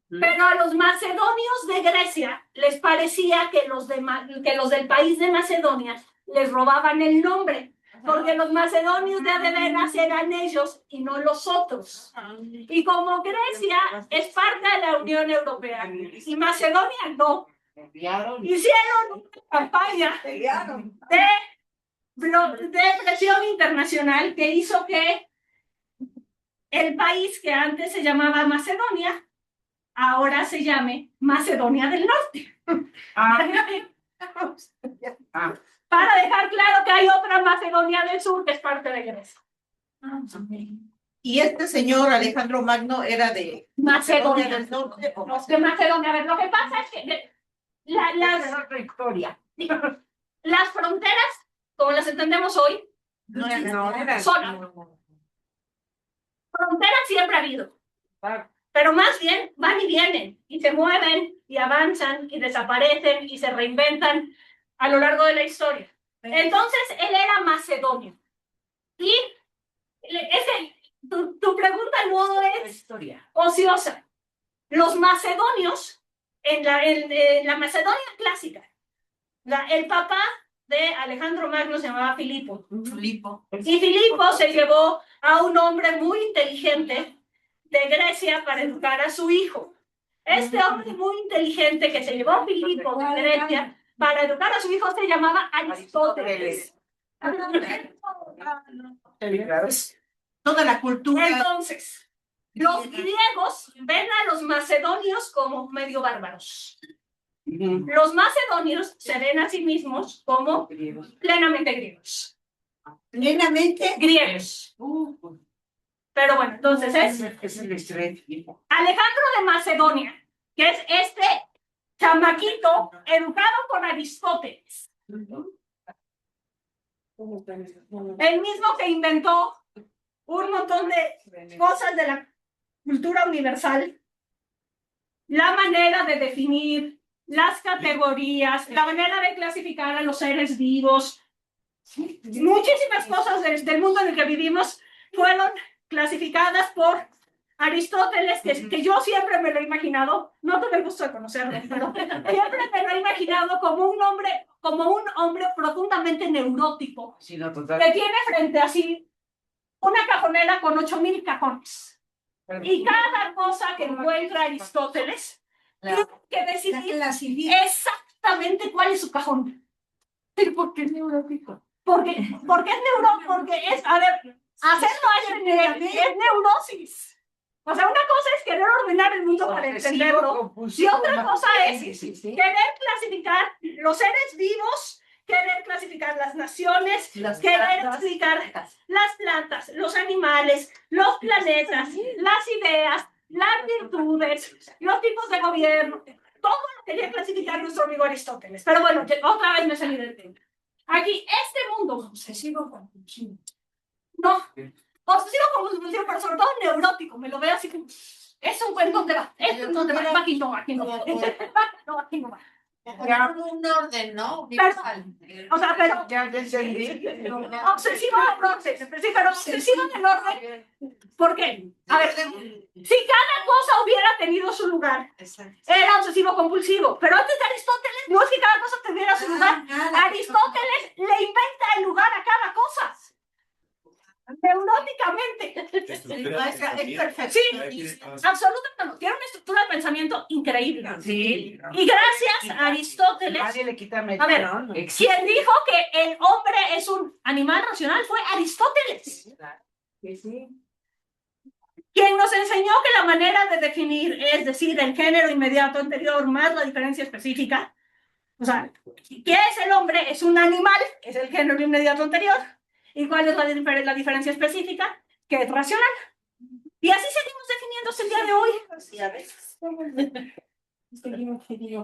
Pero a los macedonios de Grecia les parecía que los del país de Macedonia les robaban el nombre, porque los macedonios de veras eran ellos y no los otros. Y como Grecia es parte de la Unión Europea y Macedonia no, hicieron una campaña de presión internacional que hizo que el país que antes se llamaba Macedonia ahora se llame Macedonia del Norte. Para dejar claro que hay otra Macedonia del Sur que es parte de Grecia. Y este señor Alejandro Magno era de Macedonia del Norte. ¿O de Macedonia. A ver, lo que pasa es que las fronteras, como las entendemos hoy, son fronteras siempre ha habido, pero más bien van y vienen, y se mueven, y avanzan, y desaparecen, y se reinventan a lo largo de la historia. Entonces, él era macedonio. Y tu pregunta no es ociosa. Los macedonios, en la Macedonia clásica, el papá de Alejandro Magno se llamaba Filipo. Y Filipo se llevó a un hombre muy inteligente de Grecia para educar a su hijo. Este hombre muy inteligente que se llevó a Filipo de Grecia para educar a su hijo se llamaba Aristóteles. toda la cultura? Entonces, los griegos ven a los macedonios como medio bárbaros. Los macedonios se ven a sí mismos como plenamente griegos. Plenamente Griegos. Pero bueno, entonces es Alejandro de Macedonia, que es este chamaquito educado por Aristóteles. El mismo que inventó un montón de cosas de la cultura universal, la manera de definir las categorías, la manera de clasificar a los seres vivos. Muchísimas cosas del mundo en el que vivimos fueron clasificadas por Aristóteles, que yo siempre me lo he imaginado, no tuve el gusto de conocerlo, pero siempre me lo he imaginado como un hombre profundamente neurótico, que tiene frente a sí una cajonera con 8,000 cajones. Y cada cosa que encuentra Aristóteles tiene que decidir exactamente cuál es su cajón. ¿Pero por qué es neurótico? Porque es neurótico, porque es, a ver, hacerlo a ese nivel es neurosis. O sea, una cosa es querer ordenar el mundo para entenderlo, y otra cosa es querer clasificar los seres vivos, querer clasificar las naciones, querer clasificar las plantas, los animales, los planetas, las ideas, las virtudes, los tipos de gobierno. Todo lo quería clasificar nuestro amigo Aristóteles. Pero bueno, otra vez me salí del tema. Aquí, este mundo obsesivo compulsivo No, obsesivo compulsivo, pero sobre todo neurótico, me lo veo así como, es un buen donde va, es un donde va, aquí no va, aquí no va, no, aquí no va. Un orden, ¿no? O sea, pero Ya entendí. obsesivo del orden, sí, pero obsesivo del orden, ¿por qué? A ver, si cada cosa hubiera tenido su lugar, era obsesivo compulsivo, pero antes de Aristóteles no es que cada cosa tuviera su lugar, Aristóteles le inventa el lugar a cada cosa. Neuróticamente. Maestra, es perfecto. Sí, absolutamente no. Tiene una estructura de pensamiento increíble. Sí. Y gracias a Aristóteles, Nadie le quita mérito. a ver, ¿no? quien dijo que el hombre es un animal racional fue Aristóteles. Quien nos enseñó que la manera de definir es decir, el género inmediato anterior más la diferencia específica. O sea, ¿qué es el hombre? Es un animal, que es el género inmediato anterior. ¿Y cuál es la diferencia específica? Que es racional. Y así seguimos definiéndose el día de hoy.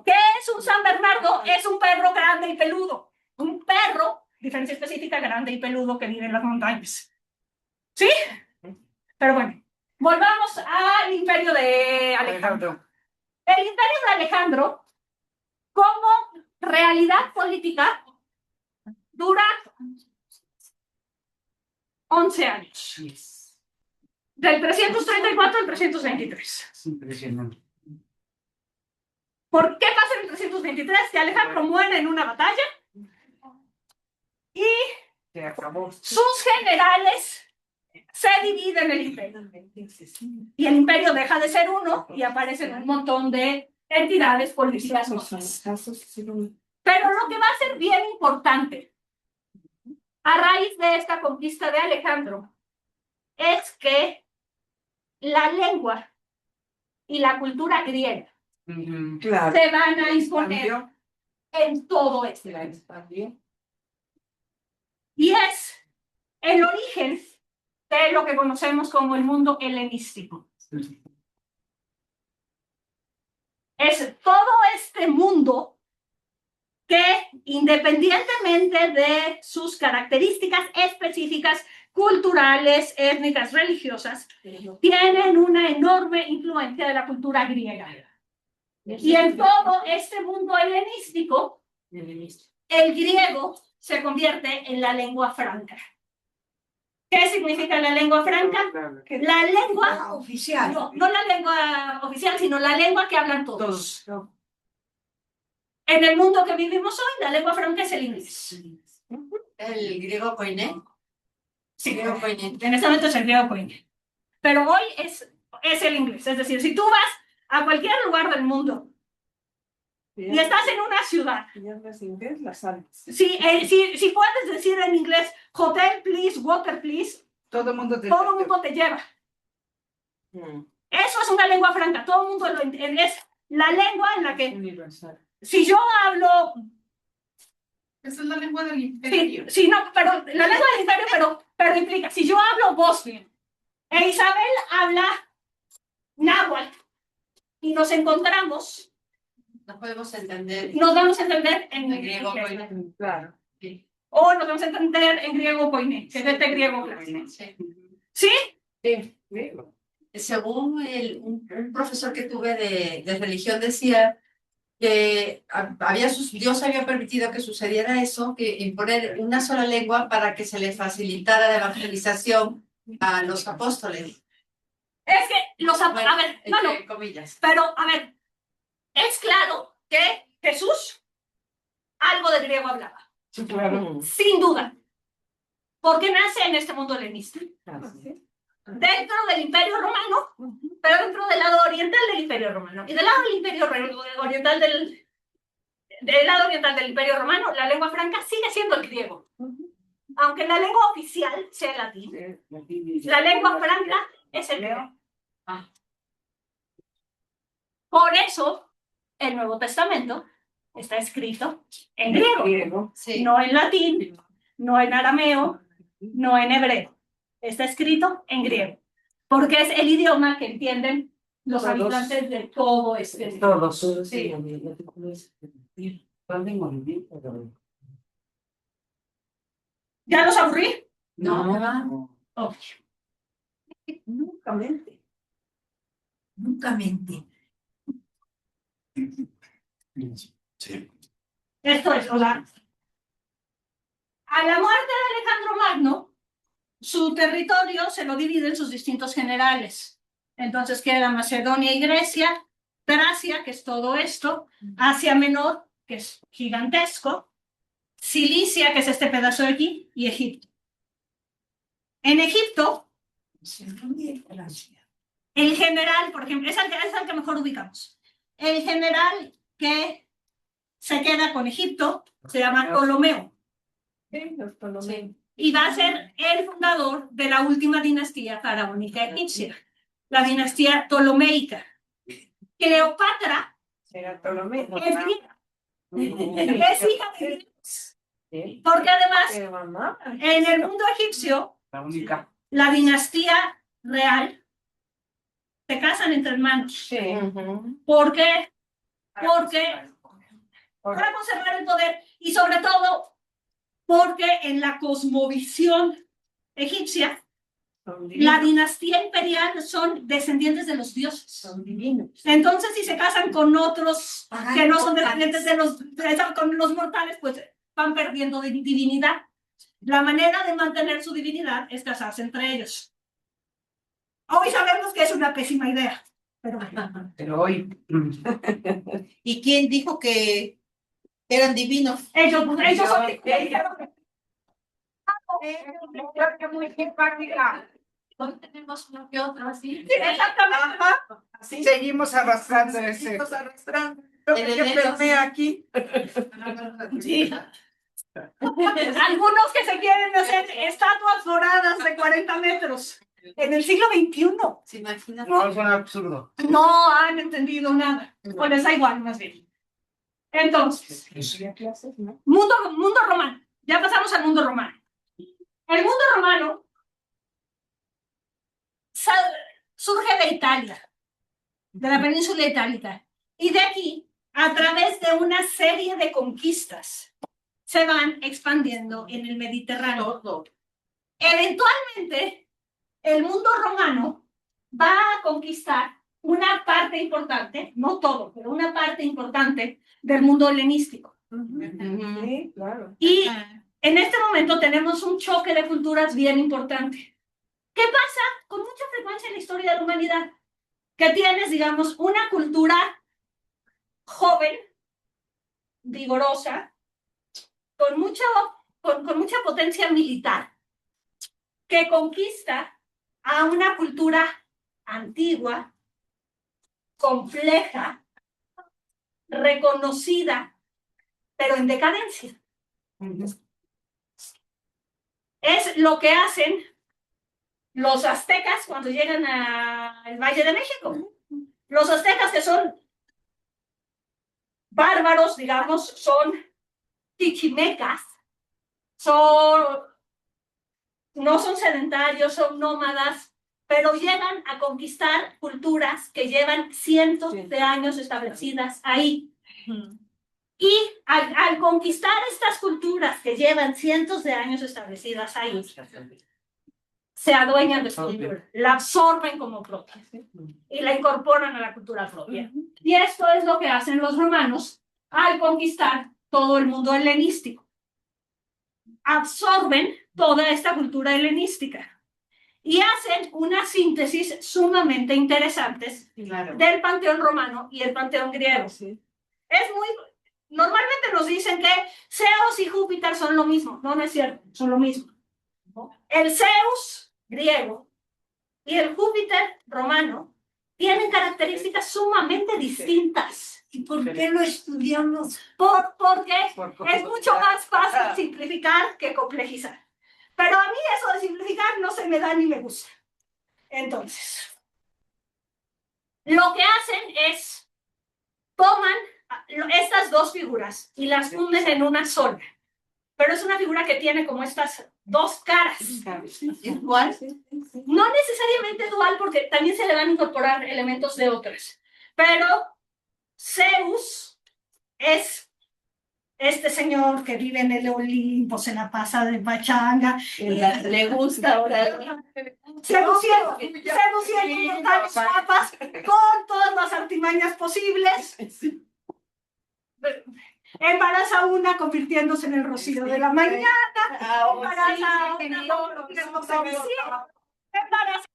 ¿Qué es un San Bernardo? Es un perro grande y peludo. Un perro, diferencia específica, grande y peludo que vive en las montañas. ¿Sí? Pero bueno, volvamos al imperio de Alejandro. El imperio de Alejandro, como realidad política, dura 11 años. Del 334 al 323. Es impresionante. ¿Por qué pasa en el 323? Que Alejandro muere en una batalla y Se acabó. sus generales se dividen el imperio. Y el imperio deja de ser uno y aparecen un montón de entidades políticas. Pero lo que va a ser bien importante a raíz de esta conquista de Alejandro es que la lengua y la cultura griega Claro. se van a imponer en todo esto. Y es el origen de lo que conocemos como el mundo helenístico. Es todo este mundo que, independientemente de sus características específicas, culturales, étnicas, religiosas, tienen una enorme influencia de la cultura griega. Y en todo este mundo helenístico, el griego se convierte en la lengua franca. ¿Qué significa la lengua franca? La lengua oficial. No la lengua oficial, sino la lengua que hablan todos. En el mundo que vivimos hoy, la lengua franca es el inglés. El griego koiné. Sí, en este momento es el griego koiné. Pero hoy es el inglés. Es decir, si tú vas a cualquier lugar del mundo y estás en una ciudad, si puedes decir en inglés hotel please, water please, Todo el mundo te lleva. Eso es una lengua franca, todo el mundo lo entiende. Es la lengua en la que, universal. si yo hablo, Esa es la lengua del imperio. sí, no, pero la lengua del imperio, pero implica, si yo hablo bosnio e Isabel habla náhuatl y nos encontramos, Nos podemos entender. nos vamos a entender en El griego inglés. koiné. Claro. O nos vamos a entender en griego koiné, que es este griego clásico. Sí. ¿Sí? Según un profesor que tuve de religión decía que Dios había permitido que sucediera eso, que imponer una sola lengua para que se le facilitara la evangelización a los apóstoles. Es que a ver, no, Entre comillas. pero a ver, es claro que Jesús algo de griego hablaba, Sí, claro. sin duda, porque nace en este mundo helenista, dentro del Imperio Romano, pero dentro del lado oriental del Imperio Romano. Y del lado del Imperio Oriental del lado oriental del Imperio Romano, la lengua franca sigue siendo el griego. Aunque la lengua oficial sea el latín, la lengua franca es el griego. Por eso, el Nuevo Testamento está escrito en griego, Sí. no en latín, no en arameo, no en hebreo. Está escrito en griego, porque es el idioma que entienden los Todos. habitantes de todo este mundo. Todos. Sí. ¿Ya los aburrí? No. Ok. Nunca mente. Nunca mente. Sí. Esto es, o sea, a la muerte de Alejandro Magno, su territorio se lo divide en sus distintos generales. Entonces queda Macedonia y Grecia, Tracia, que es todo esto, Asia Menor, que es gigantesco, Cilicia, que es este pedazo de aquí, y Egipto. En Egipto, el general, por ejemplo, es el que mejor ubicamos. El general que se queda con Egipto se llama Ptolomeo. Y va a ser el fundador de la última dinastía faraónica egipcia, la dinastía ptolomeica. Cleopatra Era Ptolomeo. es griega, es hija de griegos, porque además en el mundo egipcio, La única. la dinastía real se casan entre hermanos. ¿Por qué? Porque para conservar el poder y sobre todo porque en la cosmovisión egipcia la dinastía imperial son descendientes de los dioses. Son divinos. Entonces, si se casan con otros que no son descendientes con los mortales, pues van perdiendo divinidad. La manera de mantener su divinidad es casarse entre ellos. Hoy sabemos que es una pésima idea, pero bueno. Pero hoy. ¿Y quién dijo que eran divinos? Ellos son Muy simpática. Hoy tenemos uno que otro así. exactamente. Así seguimos arrastrando ese. Seguimos arrastrando. ¿Qué permea aquí? Sí. Algunos que se quieren hacer estatuas doradas de 40 metros en el siglo XXI. ¿Se imaginan? No, es un absurdo. No han entendido nada. O les da igual, más bien. Entonces, mundo romano. Ya pasamos al mundo romano. El mundo romano surge de Italia, de la península itálica. Y de aquí, a través de una serie de conquistas, se van expandiendo en el Mediterráneo. Eventualmente, el mundo romano va a conquistar una parte importante, no todo, pero una parte importante del mundo helenístico. Sí, claro. Y en este momento tenemos un choque de culturas bien importante. ¿Qué pasa con mucha frecuencia en la historia de la humanidad? Que tienes, digamos, una cultura joven, vigorosa, con mucha potencia militar, que conquista a una cultura antigua, compleja, reconocida, pero en decadencia. Es lo que hacen los aztecas cuando llegan al Valle de México. Los aztecas, que son bárbaros, digamos, son chichimecas, no son sedentarios, son nómadas, pero llegan a conquistar culturas que llevan cientos de años establecidas ahí. Y al conquistar estas culturas que llevan cientos de años establecidas ahí, se adueñan de su cultura, la absorben como propia y la incorporan a la cultura propia. Y esto es lo que hacen los romanos al conquistar todo el mundo helenístico. Absorben toda esta cultura helenística y hacen una síntesis sumamente interesante del panteón romano y el panteón griego. Normalmente nos dicen que Zeus y Júpiter son lo mismo. No, no es cierto, son lo mismo. El Zeus griego y el Júpiter romano tienen características sumamente distintas. ¿Y por qué lo estudiamos? Porque es mucho más fácil simplificar que complejizar. Pero a mí eso de simplificar no se me da ni me gusta. Entonces, lo que hacen es toman estas dos figuras y las funden en una sola. Pero es una figura que tiene como estas dos caras. ¿Es dual? No necesariamente dual, porque también se le van a incorporar elementos de otras. Pero Zeus es este señor que vive en el Olimpo se la pasa de pachanga, Le gusta ahora. seduciendo totales papas con todas las artimañas posibles. Embaraza a una convirtiéndose en el rocío de la mañana, embaraza a otra embaraza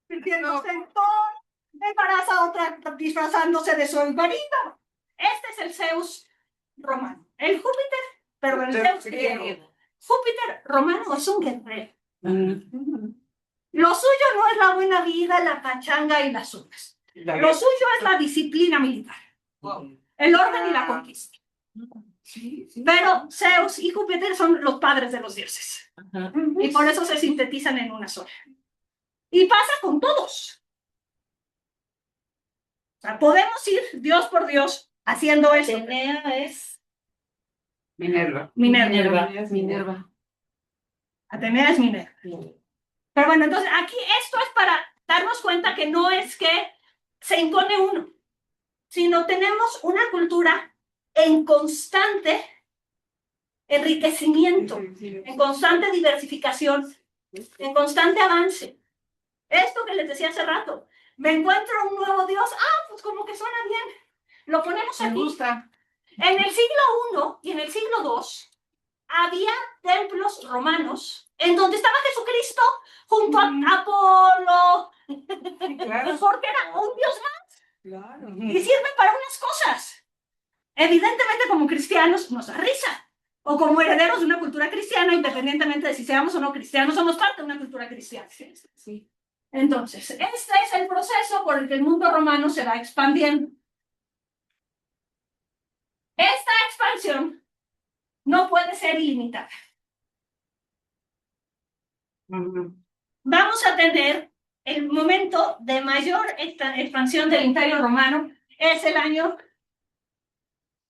convirtiéndose en todo, embaraza a otra disfrazándose de su marido. Este es el Zeus romano. El Júpiter, perdón, el Zeus griego. Júpiter romano es un guerrero. Lo suyo no es la buena vida, la pachanga y las uvas. Lo suyo es la disciplina militar, el orden y la conquista. Pero Zeus y Júpiter son los padres de los dioses. Y por eso se sintetizan en una sola. Y pasa con todos. O sea, podemos ir Dios por Dios haciendo eso. Atenea es Minerva. Minerva. Atenea es Minerva. Pero bueno, entonces aquí esto es para darnos cuenta que no es que se impone uno, sino tenemos una cultura en constante enriquecimiento, en constante diversificación, en constante avance. Esto que les decía hace rato, me encuentro un nuevo Dios, pues como que suena bien, lo ponemos Me aquí. gusta. En el siglo I y en el siglo II había templos romanos en donde estaba Jesucristo junto a Apolo, Claro. porque era un dios más Claro. y sirve para unas cosas. Evidentemente, como cristianos nos da risa, o como herederos de una cultura cristiana, independientemente de si seamos o no cristianos, somos parte de una cultura cristiana. Sí. Entonces, este es el proceso por el que el mundo romano se va expandiendo. Esta expansión no puede ser ilimitada. Vamos a tener el momento de mayor expansión del Imperio Romano, es el año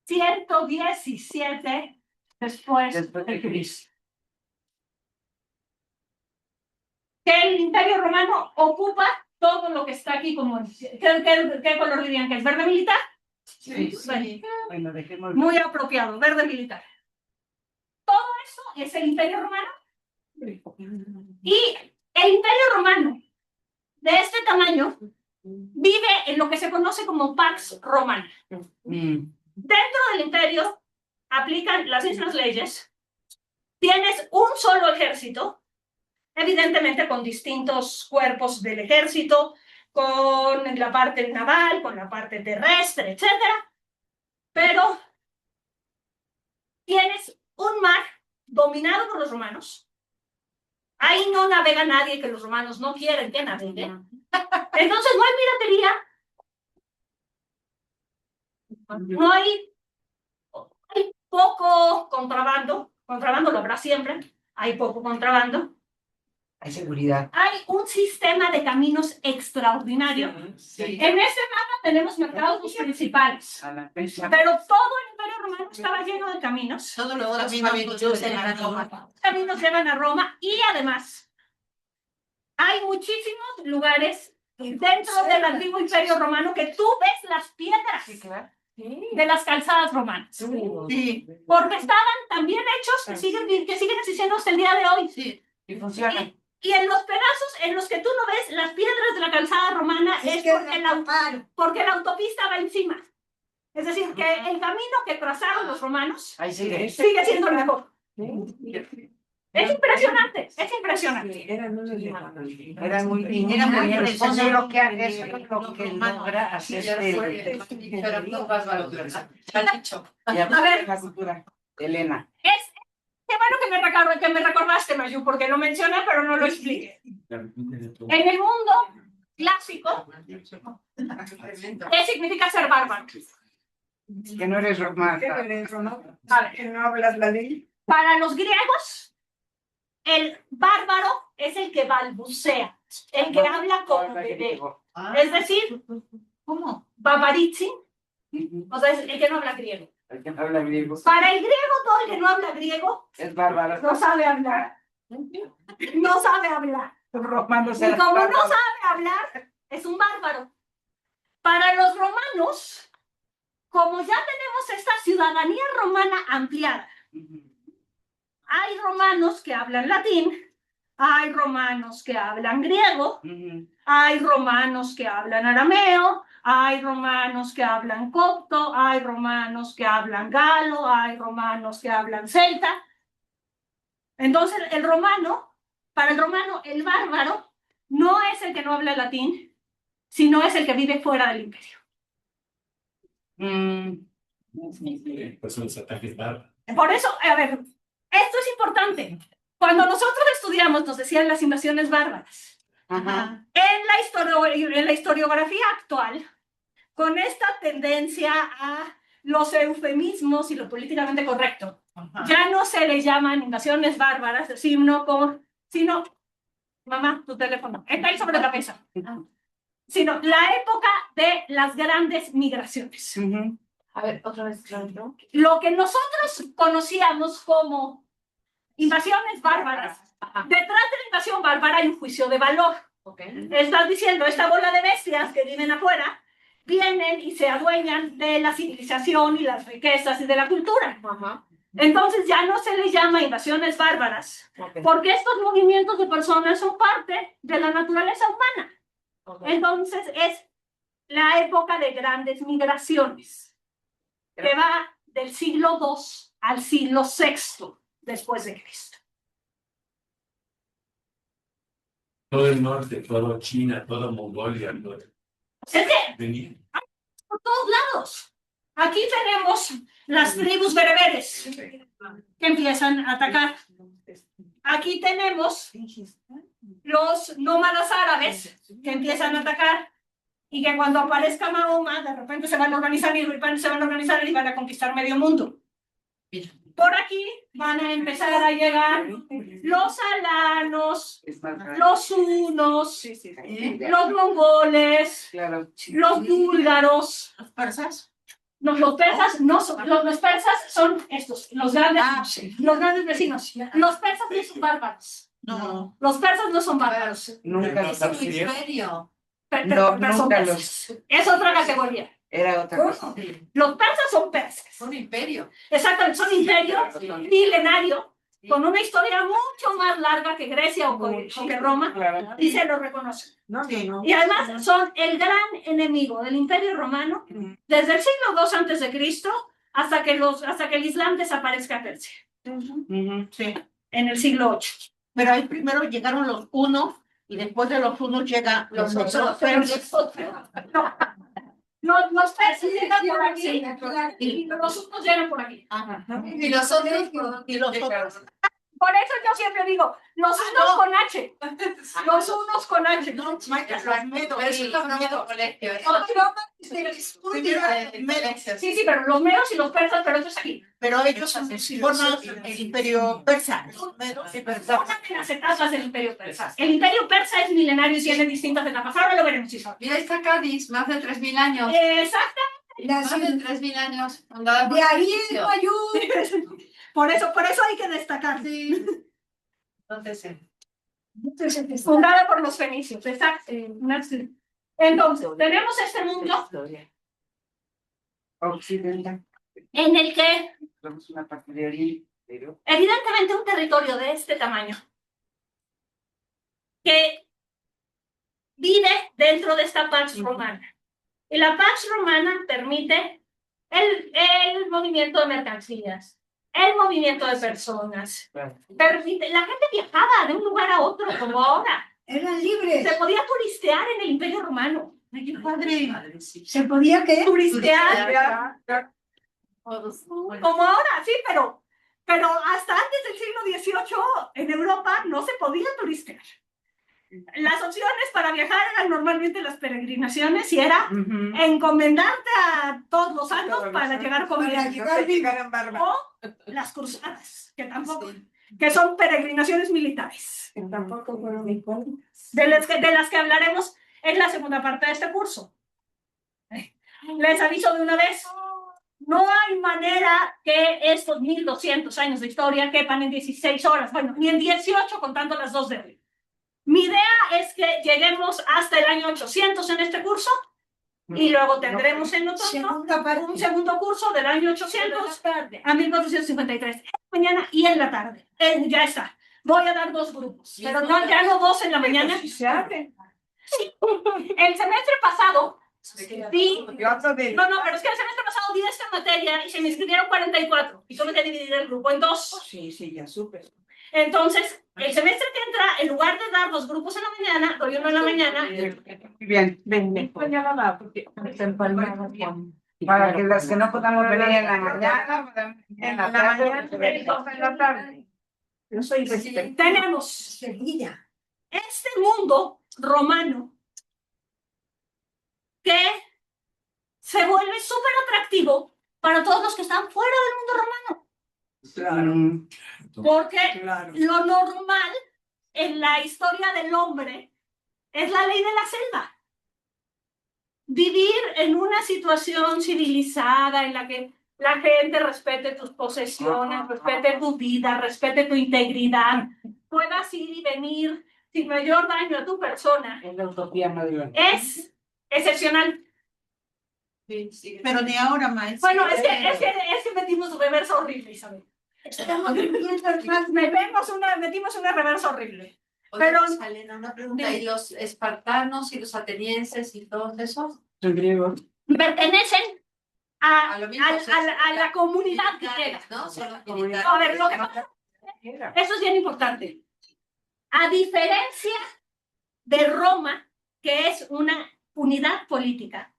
117 después de Cristo. Que el Imperio Romano ocupa todo lo que está aquí como... ¿Qué color dirían que es? ¿Verde militar? Sí. Bueno, Dejemos. muy apropiado, verde militar. Todo eso es el Imperio Romano. Y el Imperio Romano de este tamaño vive en lo que se conoce como Pax Romana. Dentro del imperio aplican las mismas leyes. Tienes un solo ejército, evidentemente con distintos cuerpos del ejército, con la parte naval, con la parte terrestre, etc. Pero tienes un mar dominado por los romanos. Ahí no navega nadie, que los romanos no quieren que navegue. Entonces no hay piratería. No hay poco contrabando. Contrabando lo habrá siempre. Hay poco contrabando. Hay seguridad. Hay un sistema de caminos extraordinario. Sí. En este mapa tenemos marcados los principales. A la fecha. Pero todo el Imperio Romano estaba lleno de caminos. Todos los caminos llevan a Roma. Los caminos llevan a Roma y además hay muchísimos lugares dentro del antiguo Imperio Romano que tú ves las piedras de las calzadas romanas. Sí, Porque estaban tan bien hechos que siguen existiendo hasta el día de hoy. sí. Y funciona. Y en los pedazos en los que tú no ves las piedras de la calzada romana es porque la autopista va encima. Es decir, que el camino que trazaron los romanos Ahí sigue. sigue siendo el mejor. Es impresionante, es impresionante. Era muy bien. Eso es lo que logra hacer Pero no vas a lo han dicho. y ver. la cultura. Elena. Qué bueno que me recordaste, Mayu, porque lo mencioné, pero no lo expliqué. En el mundo clásico, ¿qué significa ser bárbaro? Que no eres romana. A ver, Que no hablas la ley. para los griegos, el bárbaro es el que balbucea, el que habla como bebé. Es decir, ¿Cómo? babaritzi, o sea, es el que no habla griego. El que no habla griego. Para el griego, todo el que no habla griego Es bárbaro. no sabe hablar. No sabe hablar. Romano Y será como no bárbaro. sabe hablar, es un bárbaro. Para los romanos, como ya tenemos esta ciudadanía romana ampliada, hay romanos que hablan latín, hay romanos que hablan griego, hay romanos que hablan arameo, hay romanos que hablan copto, hay romanos que hablan galo, hay romanos que hablan celta. Entonces, para el romano, el bárbaro no es el que no habla latín, sino es el que vive fuera del imperio. Pues los ataques bárbaros. Por eso, a ver, esto es importante. Cuando nosotros estudiamos, nos decían las invasiones bárbaras. Ajá. En la historiografía actual, con esta tendencia a los eufemismos y lo políticamente correcto, ya no se le llaman invasiones bárbaras, sino, mamá, tu teléfono, está ahí sobre la mesa, sino la época de las grandes migraciones. A ver, otra vez, claro. Lo que nosotros conocíamos como invasiones bárbaras, detrás de la invasión bárbara hay un juicio de valor. Estás diciendo, esta bola de bestias que viven afuera, vienen y se adueñan de la civilización y las riquezas y de la cultura. Entonces ya no se les llama invasiones bárbaras, porque estos movimientos de personas son parte de la naturaleza humana. Entonces es la época de grandes migraciones, que va del siglo II al siglo VI después de Cristo. Todo el norte, todo China, toda Mongolia, todo. Es que Venía. por todos lados. Aquí tenemos las tribus bereberes que empiezan a atacar. Aquí tenemos los nómadas árabes que empiezan a atacar y que cuando aparezca Mahoma de repente se van a organizar y van a conquistar medio mundo. Por aquí van a empezar a llegar los alanos, los hunos, los mongoles, los búlgaros. ¿Los persas? No, los persas no son, los persas son estos, los grandes vecinos. Los persas no son bárbaros. No. Los persas no son bárbaros. Nunca Es un imperio. Pero son nunca persas. Es otra categoría. Era otra cosa. Los persas son persas. Un imperio. Exactamente, son imperios milenarios con una historia mucho más larga que Grecia o que Roma, Claro. y se lo reconocen. Sí, ¿no? Y además son el gran enemigo del Imperio Romano desde el siglo II antes de Cristo hasta que el Islam desaparezca en Persia, Sí. en el siglo VIII. Pero ahí primero llegaron los hunos y después de los hunos llegan los otros. Los persas llegan por aquí y los hunos llegan por aquí. ¿Y los otros por dónde llegaron? Por eso yo siempre digo, los unos con H. Los unos con H. Pero eso está broma colegio. Sí, pero los medos y los persas, pero eso es aquí. Pero ellos forman el imperio persa. Una de las etapas del imperio persa. El imperio persa es milenario y tiene distintas etapas. Ahora lo veremos, Isabel. Mira, está Cádiz, más de 3.000 años. Exacto. Más de 3.000 años. Fundada por De ahí Patricio. es Mayú. Por eso hay que destacar. Entonces, Fundada por los fenicios. Exacto. Entonces, tenemos este mundo Occidental. en el que Tenemos una parte de Oriente. evidentemente un territorio de este tamaño que vive dentro de esta Pax Romana. Y la Pax Romana permite el movimiento de mercancías, el movimiento de personas. Permite, la gente viajaba de un lugar a otro como ahora. Eran libres. Se podía turistear en el Imperio Romano. ay, qué padre. ¿Se podía qué? Turistear. Como ahora, sí, pero hasta antes del siglo XVIII en Europa no se podía turistear. Las opciones para viajar eran normalmente las peregrinaciones y era encomendarte a todos los santos para llegar con Para bien. llegar en barba. O las cruzadas, que tampoco, que son peregrinaciones militares, Tampoco fueron icónicas. de las que hablaremos en la segunda parte de este curso. Les aviso de una vez, no hay manera que estos 1200 años de historia quepan en 16 horas, bueno, ni en 18 contando las dos de hoy. Mi idea es que lleguemos hasta el año 800 en este curso y luego tendremos en otoño Segunda parte. un segundo curso del año 800 a 1453, en la mañana y en la tarde. Ya está. Voy a dar 2 grupos, pero no, ya no 2 en la mañana. Si se hace. El semestre pasado di. Yo hablo de- No, pero es que el semestre pasado di esta materia y se me inscribieron 44 y tuve que dividir el grupo en 2. Sí, ya supe. Entonces, el semestre que entra, en lugar de dar 2 grupos en la mañana, doy uno en la mañana. Muy bien. Para que las que no podamos venir en la mañana, podamos venir en la tarde. Yo soy resistente. Tenemos Sevilla. este mundo romano que se vuelve súper atractivo para todos los que están fuera del mundo romano. Porque Claro. lo normal en la historia del hombre es la ley de la selva. Vivir en una situación civilizada en la que la gente respete tus posesiones, respete tu vida, respete tu integridad, puedas ir y venir sin mayor daño a tu persona, Es la utopía madrileña. es excepcional. Pero de ahora, maestro. Bueno, es que metimos reversa horrible, Isabel. Metimos una reversa horrible. Pero, Pero- Elena, una pregunta. ¿Y los espartanos y los atenienses y todos esos? Son griegos. Pertenecen a lo mismo, a la comunidad griega. ¿no? Son los A militares. ver, lo que pasa, eso es bien importante. A diferencia de Roma, que es una unidad política,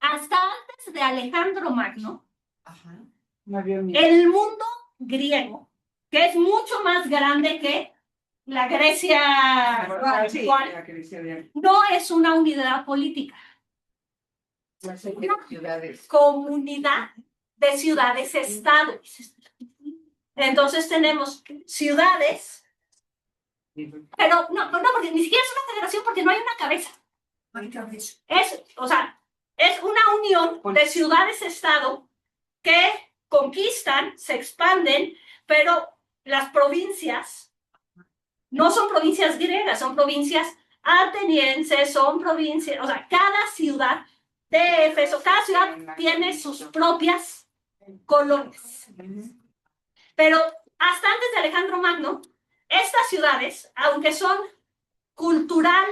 hasta antes de Alejandro Magno, Ajá. No había ni- el mundo griego, que es mucho más grande que la Grecia Sí, actual, la que decía de- no es una unidad política, las ciudades. comunidad de ciudades-estados. Entonces tenemos ciudades, pero no, porque ni siquiera es una federación porque no hay una cabeza. Es una unión de ciudades-estado que conquistan, se expanden, pero las provincias no son provincias griegas, son provincias atenienses, son provincias, o sea, cada ciudad de Éfeso, cada ciudad tiene sus propias colonias. Pero hasta antes de Alejandro Magno, estas ciudades, aunque son cultural,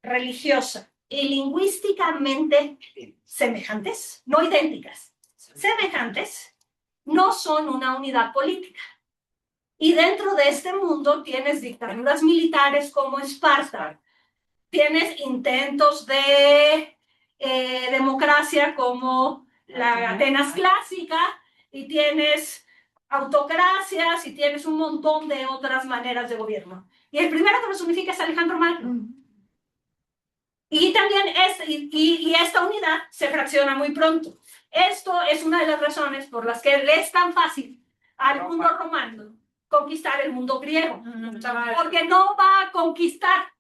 religiosa y lingüísticamente semejantes, no idénticas, semejantes, no son una unidad política. Y dentro de este mundo tienes dictaduras militares como Esparta, tienes intentos de democracia como la Atenas clásica, y tienes autocracias y tienes un montón de otras maneras de gobierno. Y el primero que nos unifica es Alejandro Magno. Y también esta unidad se fracciona muy pronto. Esto es una de las razones por las que le es tan fácil al mundo romano conquistar el mundo griego. Porque no va a conquistar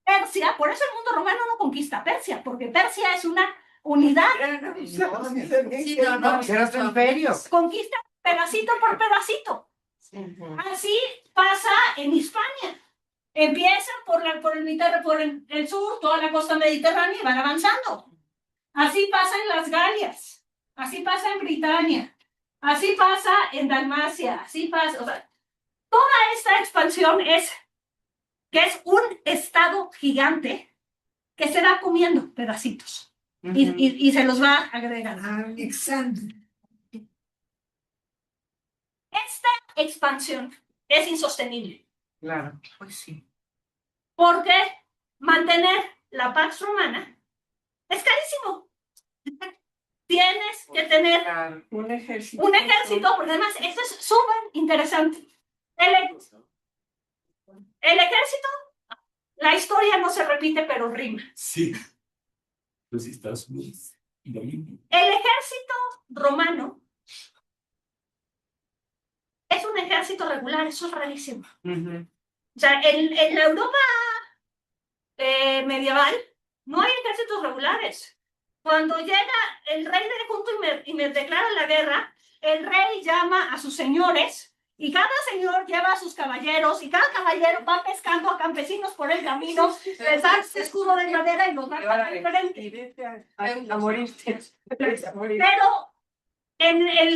Persia, por eso el mundo romano no conquista Persia, porque Persia es una unidad. Sí, no, Era otro imperio. Conquista pedacito por pedacito. Así pasa en Hispania. Empiezan por el sur, toda la costa mediterránea y van avanzando. Así pasa en las Galias, así pasa en Britania, así pasa en Dalmacia, así pasa, o sea, toda esta expansión es un estado gigante que se va comiendo pedacitos y se los va agregando. Alexander. Esta expansión es insostenible. Claro, pues sí. Porque mantener la Pax Romana es carísimo. Tienes que tener Un ejército. porque además esto es súper interesante. El ejército, la historia no se repite, pero rima. Sí. Los Estados Unidos. Y lo mismo. El ejército romano es un ejército regular, eso es rarísimo. O sea, en la Europa medieval no hay ejércitos regulares. Cuando llega el rey de junto y me declara la guerra, el rey llama a sus señores Y cada señor lleva a sus caballeros y cada caballero va pescando a campesinos por el camino, les da ese escudo de madera y los va a diferente. A morirte. Pero en el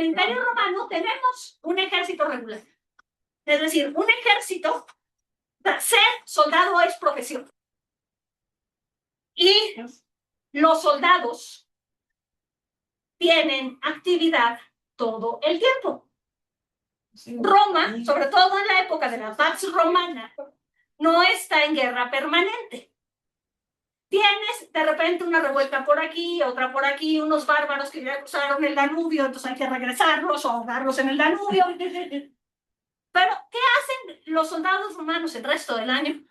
Imperio Romano tenemos un ejército regular. Es decir, un ejército, ser soldado es profesión. Y los soldados tienen actividad todo el tiempo. Roma, sobre todo en la época de la Pax Romana, no está en guerra permanente. Tienes de repente una revuelta por aquí, otra por aquí, unos bárbaros que ya cruzaron el Danubio, entonces hay que regresarlos o ahogarlos en el Danubio. Pero, ¿qué hacen los soldados romanos el resto del año?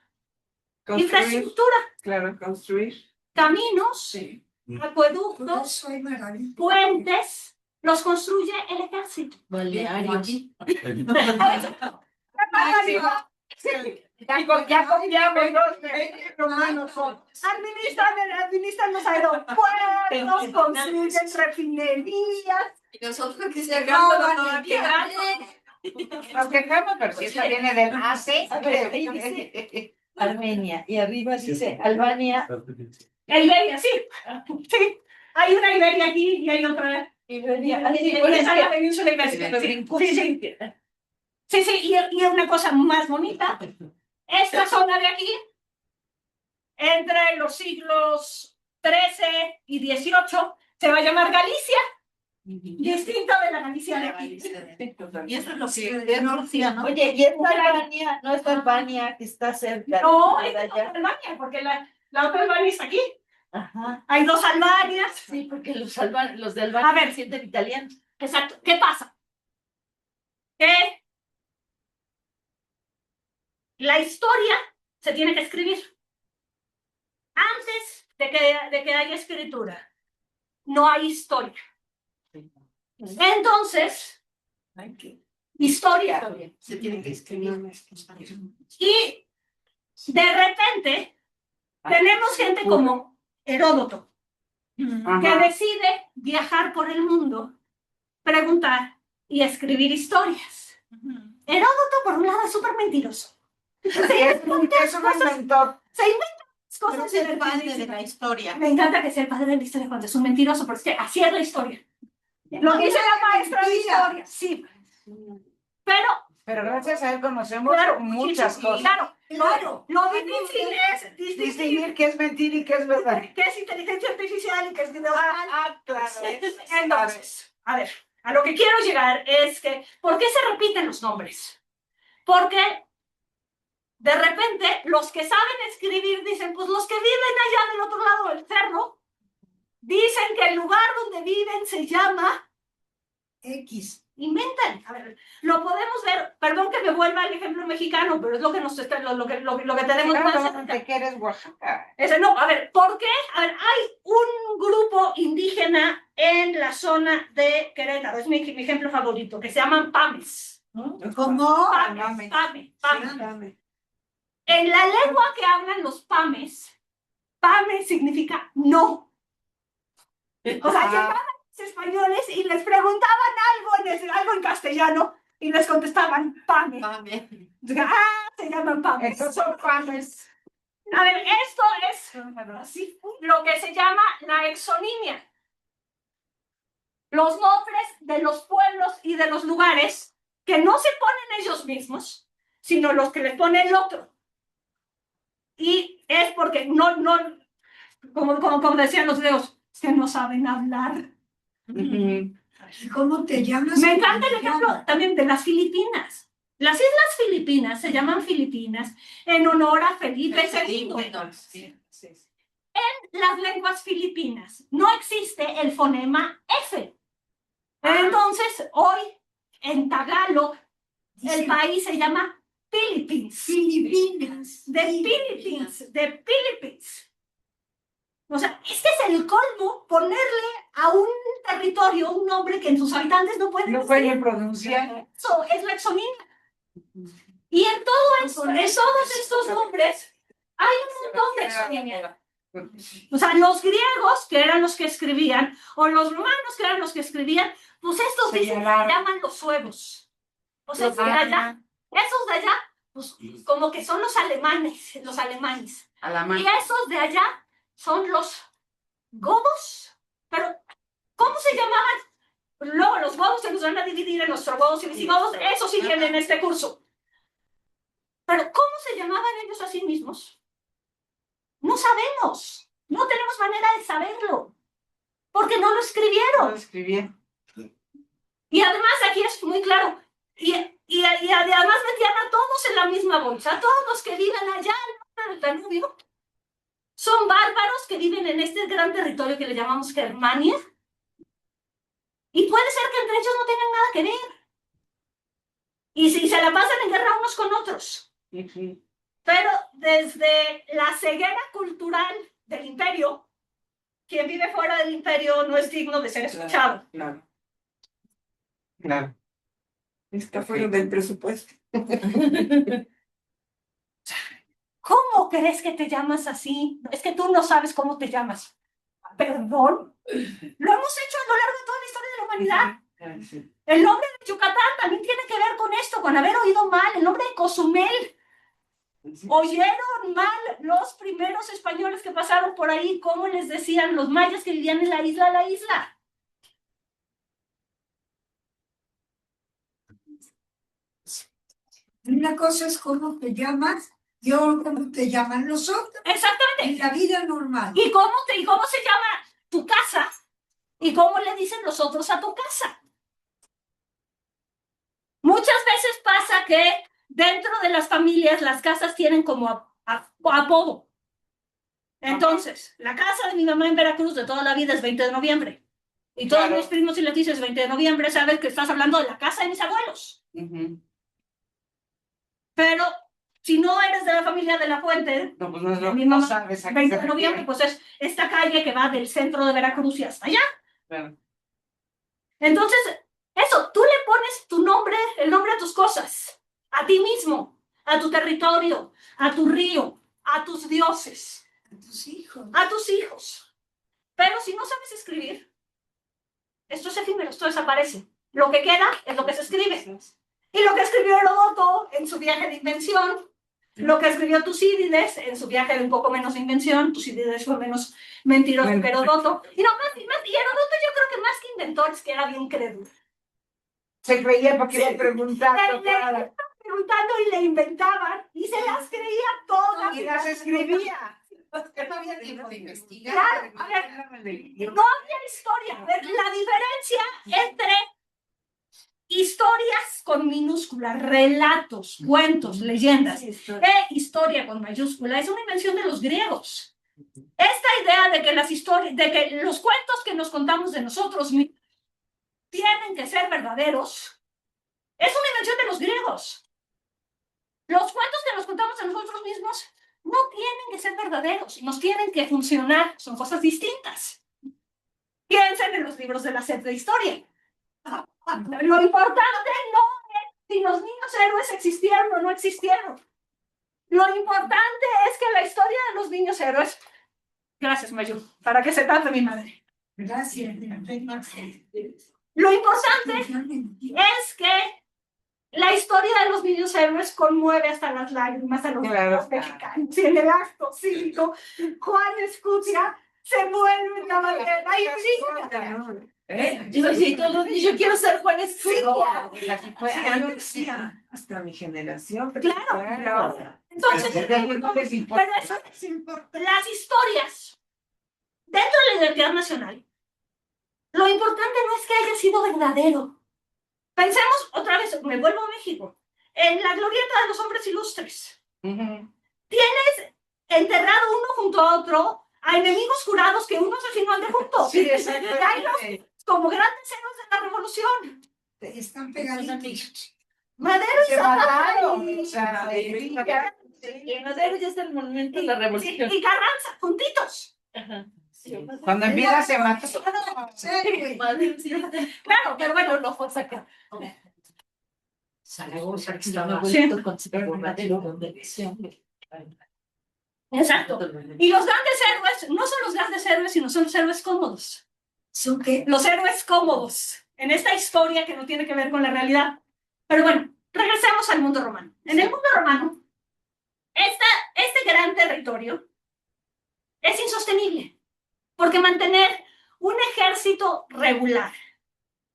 Infraestructura. Claro, construir. Caminos, Sí. acueductos, Soy maravilloso. puentes, los construye el ejército. Balnearios. Ya confiamos los romanos. Administran los aeropuertos, construyen refinerías. Y nosotros que Se se roban agarran el día. Nos quejamos, pero si esta viene del AC. A ver, ahí dice Armenia y arriba dice Albania. Iberia, sí. Sí. Hay una Iberia aquí y hay otra. Iberia. Esa es la península ibérica. Sí. Y una cosa más bonita. Esta zona de aquí, entre los siglos XIII y XVIII, se va a llamar Galicia, distinta de la Galicia de aquí. Y eso es lo que es Rusia, ¿no? Oye, y esta Albania, no es Albania que está cerca. No, de esta es allá. otra Albania, porque la otra Albania está aquí. Ajá. Hay dos Albanias. Sí, porque los de Albania A ver. se sienten italianos. Exacto. ¿Qué pasa? Que la historia se tiene que escribir antes de que haya escritura. No hay historia. Entonces, historia. Se tiene que escribir. Y de repente tenemos gente como Heródoto, que decide viajar por el mundo, preguntar y escribir historias. Heródoto, por un lado, es súper mentiroso. Es un inventor. Se inventa Pero cosas es el padre de la historia. Me encanta que sea el padre de la historia cuando es un mentiroso, porque es que así es la historia. Lo dice la maestra de historia, sí. Pero, Gracias a él conocemos claro, muchas cosas. Claro, lo difícil es distinguir Distinguir qué es mentira y qué es verdad. qué es inteligencia artificial y qué es video real. Claro. Entonces, a ver, a lo que quiero llegar es que, ¿por qué se repiten los nombres? Porque de repente los que saben escribir dicen, pues los que viven allá del otro lado del cerro, dicen que el lugar donde viven se llama X. Inventan. A ver, lo podemos ver, perdón que me vuelva al ejemplo mexicano, pero es lo que nos está, lo que tenemos más cerca. Claro, que eres Oaxaca. No, a ver, ¿por qué? A ver, hay un grupo indígena en la zona de Querétaro, es mi ejemplo favorito, que se llaman Pames. ¿Cómo? Pames. En la lengua que hablan los Pames, Pame significa no. O sea, llegaban los españoles y les preguntaban algo en castellano y les contestaban Pame. Se llaman Pames. Esos son Pames. A ver, esto es así, lo que se llama la exonimia. Los nombres de los pueblos y de los lugares que no se ponen ellos mismos, sino los que les pone el otro. Y es porque como decían los griegos, que no saben hablar. ¿Cómo te llamas? Me encanta el ejemplo también de las Filipinas. Las Islas Filipinas se llaman Filipinas en honor a Felipe II. En las lenguas filipinas no existe el fonema F. Entonces, hoy en Tagalog, el país se llama Philippines. De Philippines. O sea, este es el colmo, ponerle a un territorio un nombre que en sus habitantes no pueden No pueden pronunciar. Eso es la exonimia. Y en todos estos nombres hay un montón de exonimia. O sea, los griegos, que eran los que escribían, o los romanos, que eran los que escribían, pues estos Se dicen, llamaron. llaman los suevos. O sea, de allá, esos de allá, pues como que son los alemanes, A la mano. Y esos de allá son los godos. Pero, ¿cómo se llamaban? Luego los godos se los van a dividir en ostrogodos y visigodos, eso sí viene en este curso. Pero, ¿cómo se llamaban ellos a sí mismos? No sabemos. No tenemos manera de saberlo. Porque no lo escribieron. Lo escribí. Y además aquí es muy claro. Y además metían a todos en la misma bolsa. Todos los que viven allá al norte del Danubio son bárbaros que viven en este gran territorio que le llamamos Germania. Y puede ser que entre ellos no tengan nada que ver. Y si se la pasan en guerra unos con otros. Pero desde la ceguera cultural del imperio, quien vive fuera del imperio no es digno de ser escuchado. Claro. Claro. Está fuera del presupuesto. ¿Cómo crees que te llamas así? Es que tú no sabes cómo te llamas. ¿Perdón? Lo hemos hecho a lo largo de toda la historia de la humanidad. El nombre de Yucatán también tiene que ver con esto, con haber oído mal. El nombre de Cozumel. Oyeron mal los primeros españoles que pasaron por ahí, cómo les decían los mayas que vivían en la isla. Una cosa es cómo te llamas y otra cómo te llaman los otros en Exactamente. la vida normal. ¿Y cómo se llama tu casa? ¿Y cómo le dicen los otros a tu casa? Muchas veces pasa que dentro de las familias las casas tienen como apodo. Entonces, la casa de mi mamá en Veracruz de toda la vida es 20 de noviembre. Y todos Claro. mis primos, si les dices 20 de noviembre, sabes que estás hablando de la casa de mis abuelos. Pero si no eres de la familia de la Fuente, No, pues no es lo mi que no mamá, sabes. a qué 20 se de noviembre, pues es esta calle que va del centro de Veracruz y hasta allá. refiere. Entonces, eso, tú le pones tu nombre, el nombre a tus cosas, a ti mismo, a tu territorio, a tu río, a tus dioses, A tus hijos. a tus hijos. Pero si no sabes escribir, esto es efímero, esto desaparece. Lo que queda es lo que se escribe. Y lo que escribió Heródoto en su viaje de invención, lo que escribió Tucídides en su viaje de un poco menos de invención, Tucídides fue menos mentiroso que Heródoto. Y Heródoto yo creo que más que inventor es que era bien crédulo. Se creía porque iba preguntando. Le estaban preguntando y le inventaban y se las creía todas. Y las escribía. Que no había tiempo de investigar. Claro, a ver, no había historia. A ver, la diferencia entre historias con minúsculas, relatos, cuentos, leyendas, historia con mayúscula, es una invención de los griegos. Esta idea de que las historias, de que los cuentos que nos contamos de nosotros mismos tienen que ser verdaderos, es una invención de los griegos. Los cuentos que nos contamos de nosotros mismos no tienen que ser verdaderos, nos tienen que funcionar, son cosas distintas. Piensen en los libros de la SEP de historia. Lo importante no es si los niños héroes existieron o no existieron. Lo importante es que la historia de los niños héroes... Gracias, Mayu, para que se trate mi madre. Gracias. Lo importante es que la historia de los niños héroes conmueve hasta las lágrimas a los niños mexicanos. Y en el acto 5, Juan Escutia se vuelve en la bandera y Yo quiero ser Juan Escutia. Hasta mi generación. Claro. Entonces, pero eso Es importante. las historias dentro de la identidad nacional, lo importante no es que haya sido verdadero. Pensemos otra vez, me vuelvo a México, en la glorieta de los hombres ilustres. Tienes enterrado uno junto a otro a enemigos jurados que uno asesinó al de junto. Sí, exactamente. Como grandes héroes de la revolución. Están pegaditos. Madero y Se mataron. Zapata. O sea, En Madero ya está el monumento de la revolución. Y Carranza, juntitos. Ajá. cuando en vida se mató. Madero sí. Claro, pero bueno, lo fue a sacar. Sí. Exacto. Y los grandes héroes no son los grandes héroes, sino son los héroes cómodos. ¿Son qué? Los héroes cómodos en esta historia que no tiene que ver con la realidad. Pero bueno, regresemos al mundo romano. En el mundo romano, este gran territorio es insostenible, porque mantener un ejército regular,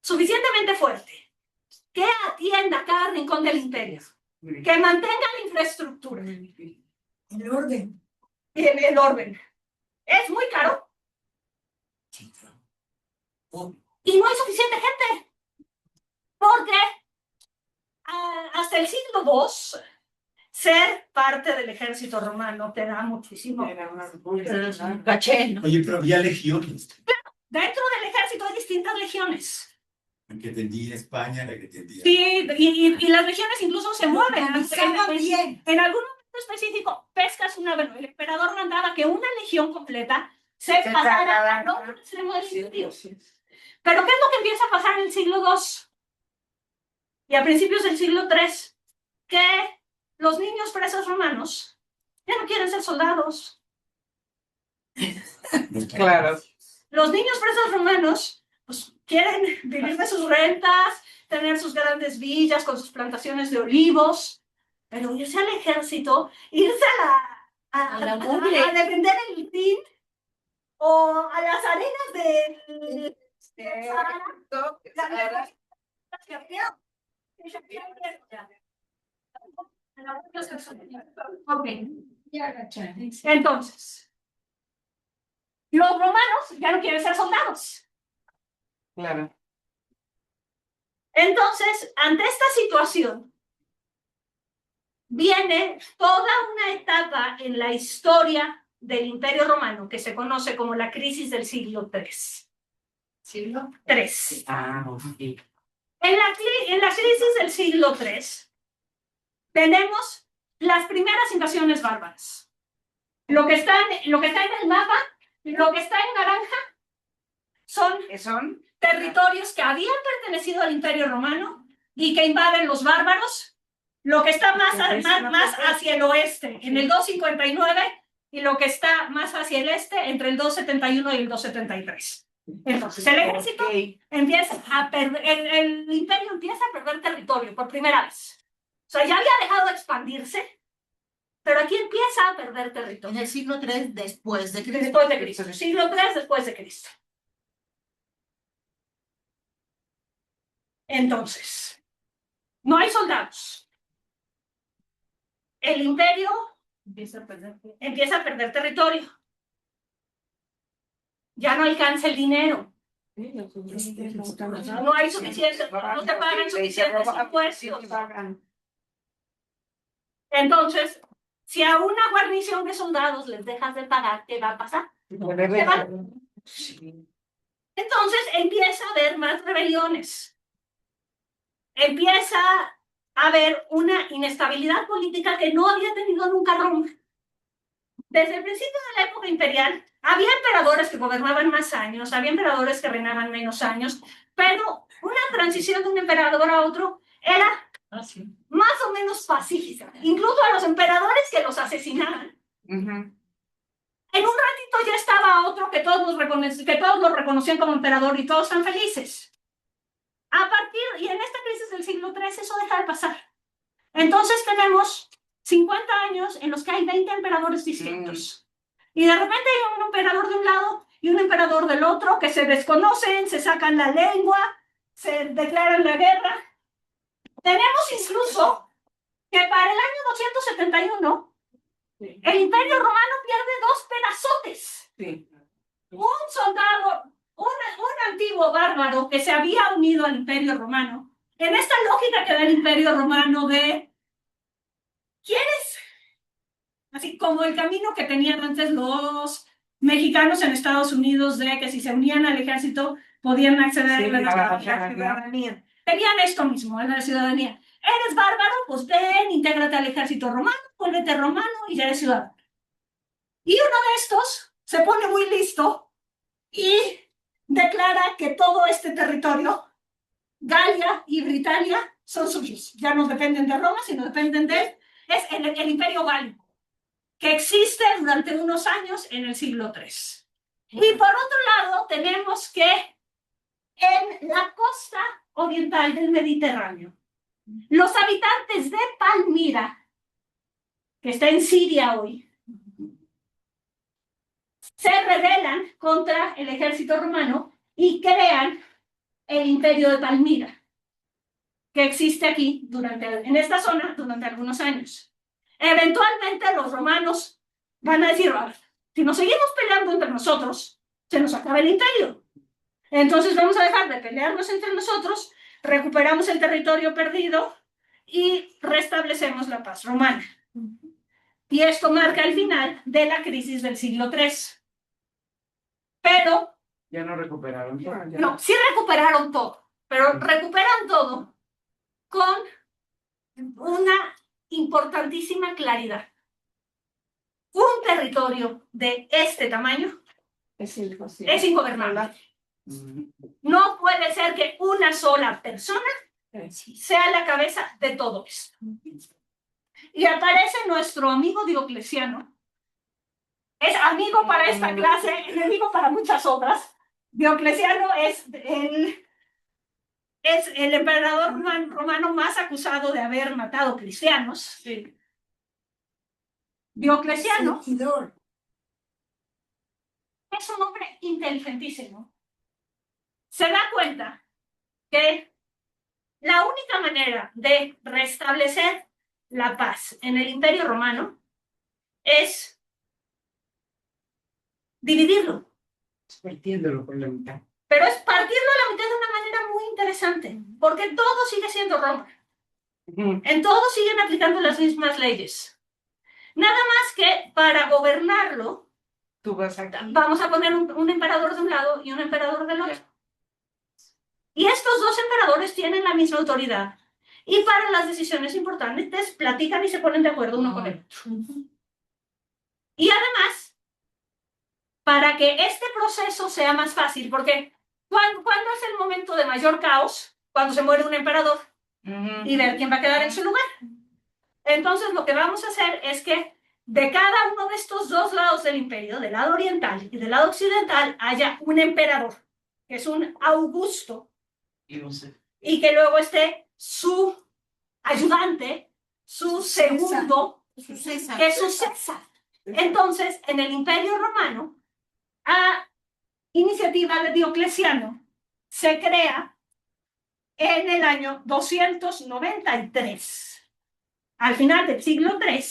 suficientemente fuerte, que atienda cada rincón del imperio, que mantenga la infraestructura, El orden. el orden, es muy caro y no hay suficiente gente, porque hasta el siglo II, ser parte del ejército romano te da muchísimo caché, ¿no? Oye, pero había legiones. Dentro del ejército hay distintas legiones. La que tendía España, la que tendía. Sí, y las legiones incluso se mueven. Organizaba bien. En algún momento específico, pescas una vez, el emperador mandaba que una legión completa se pasara al otro extremo del imperio. Pero ¿qué es lo que empieza a pasar en el siglo II? Y a principios del siglo III, que los niños presos romanos ya no quieren ser soldados. Claro. Los niños presos romanos pues, quieren vivir de sus rentas, tener sus grandes villas con sus plantaciones de olivos, pero irse al ejército, irse a defender el Rin o a las arenas de Entonces, los romanos ya no quieren ser soldados. Claro. Entonces, ante esta situación, viene toda una etapa en la historia del Imperio Romano que se conoce como la crisis del siglo III. ¿Siglo? III. Sí. En la crisis del siglo III tenemos las primeras invasiones bárbaras. Lo que está en el mapa, lo que está en naranja, son ¿Qué son? territorios que habían pertenecido al Imperio Romano y que invaden los bárbaros. Lo que está más hacia el oeste, en el 259, y lo que está más hacia el este, entre el 271 y el 273. Entonces, el ejército empieza a perder, el imperio empieza a perder territorio por primera vez. O sea, ya había dejado de expandirse, pero aquí empieza a perder territorio. En el siglo III después de Cristo. Después de Cristo. Siglo III después de Cristo. Entonces, no hay soldados. El imperio empieza a perder territorio. Ya no alcanza el dinero. No hay suficiente, no te pagan suficientes impuestos. Entonces, si a una guarnición de soldados les dejas de pagar, ¿qué va a pasar? Se van. Entonces empieza a haber más rebeliones. Empieza a haber una inestabilidad política que no había tenido nunca Roma. Desde el principio de la época imperial, había emperadores que gobernaban más años, había emperadores que reinaban menos años, pero una transición de un emperador a otro era más o menos pacífica. Incluso a los emperadores que los asesinaban. En un ratito ya estaba otro que todos los reconocían como emperador y todos están felices. Y en esta crisis del siglo III eso deja de pasar. Entonces tenemos 50 años en los que hay 20 emperadores distintos. Y de repente hay un emperador de un lado y un emperador del otro que se desconocen, se sacan la lengua, se declaran la guerra. Tenemos incluso que para el año 271 el Imperio Romano pierde 2 pedazotes. Un soldado, un antiguo bárbaro que se había unido al Imperio Romano, en esta lógica que da el Imperio Romano de ¿quieres? Así como el camino que tenían antes los mexicanos en Estados Unidos de que si se unían al ejército podían acceder a la ciudadanía. Tenían esto mismo, a la ciudadanía. Eres bárbaro, pues ven, intégrate al ejército romano, vuélvete romano y ya eres ciudadano. Y uno de estos se pone muy listo y declara que todo este territorio, Galia y Britania, son suyos. Ya no dependen de Roma, sino dependen de el imperio gálico. que existe durante unos años en el siglo III. Y por otro lado, tenemos que en la costa oriental del Mediterráneo, los habitantes de Palmira, que está en Siria hoy, se rebelan contra el ejército romano y crean el imperio de Palmira, que existe aquí en esta zona durante algunos años. Eventualmente los romanos van a decir, si nos seguimos peleando entre nosotros, se nos acaba el imperio. Entonces vamos a dejar de pelearnos entre nosotros, recuperamos el territorio perdido y restablecemos la paz romana. Y esto marca el final de la crisis del siglo III. Pero Ya no recuperaron. no, sí recuperaron todo, pero recuperan todo con una importantísima claridad. Un territorio de este tamaño es ingobernable. No puede ser que una sola persona sea la cabeza de todo esto. Y aparece nuestro amigo Diocleciano. Es amigo para esta clase, enemigo para muchas otras. Diocleciano es el emperador romano más acusado de haber matado cristianos. Sí. Diocleciano es un hombre inteligentísimo. Se da cuenta que la única manera de restablecer la paz en el Imperio Romano es dividirlo. Partiéndolo por la mitad. Pero es partirlo a la mitad de una manera muy interesante, porque todo sigue siendo Roma. En todo siguen aplicando las mismas leyes. Nada más que para gobernarlo, Tú vas aquí. vamos a poner un emperador de un lado y un emperador del otro. Y estos dos emperadores tienen la misma autoridad. Y para las decisiones importantes platican y se ponen de acuerdo uno con el otro. Y además, para que este proceso sea más fácil, porque ¿cuándo es el momento de mayor caos? Cuando se muere un emperador y ver quién va a quedar en su lugar. Entonces lo que vamos a hacer es que de cada uno de estos dos lados del imperio, del lado oriental y del lado occidental, haya un emperador, que es un Augusto, y que luego esté su ayudante, su segundo, que es su César. Entonces, en el Imperio Romano, a iniciativa de Diocleciano, se crea en el año 293, al final del siglo III,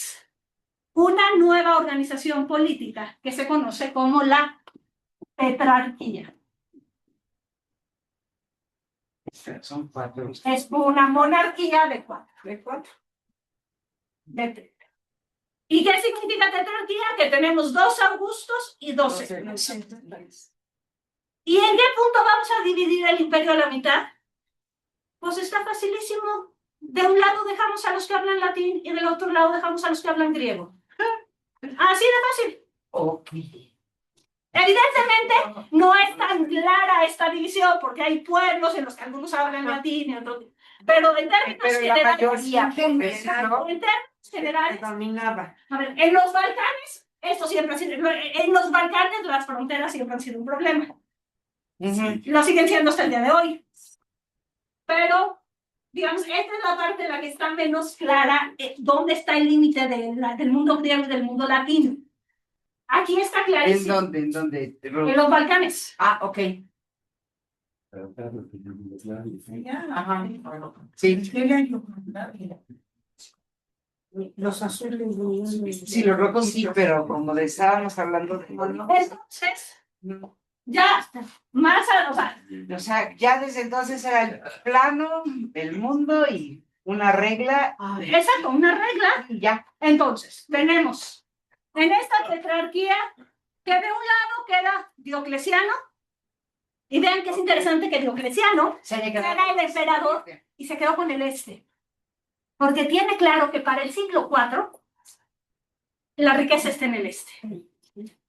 una nueva organización política que se conoce como la tetrarquía. Son 4. Es una monarquía de cuatro. ¿Y qué significa tetrarquía? Que tenemos 2 Augustos y 2 Césares. ¿Y en qué punto vamos a dividir el imperio a la mitad? Pues está facilísimo. De un lado dejamos a los que hablan latín y del otro lado dejamos a los que hablan griego. Así de fácil. Ok. Evidentemente no es tan clara esta división porque hay pueblos en los que algunos hablan latín y otros. Pero en términos Pero la generales, mayoría, en términos generales, dominaba. a ver, en los Balcanes, esto siempre ha sido, en los Balcanes las fronteras siempre han sido un problema. Lo siguen siendo hasta el día de hoy. Pero, digamos, esta es la parte en la que está menos clara dónde está el límite del mundo griego y del mundo latino. Aquí está clarísimo. ¿En dónde? En los Balcanes. Ah, ok. Ajá. Sí. Los azules. Sí, los rojos sí, pero como estábamos hablando de... Entonces, ya, más, O sea, ya desde entonces era el plano, el mundo y una regla. exacto, una regla. Y ya. Entonces, tenemos en esta tetrarquía que de un lado queda Diocleciano, y vean que es interesante que Diocleciano era el emperador y se quedó con el este, porque tiene claro que para el siglo IV la riqueza está en el este.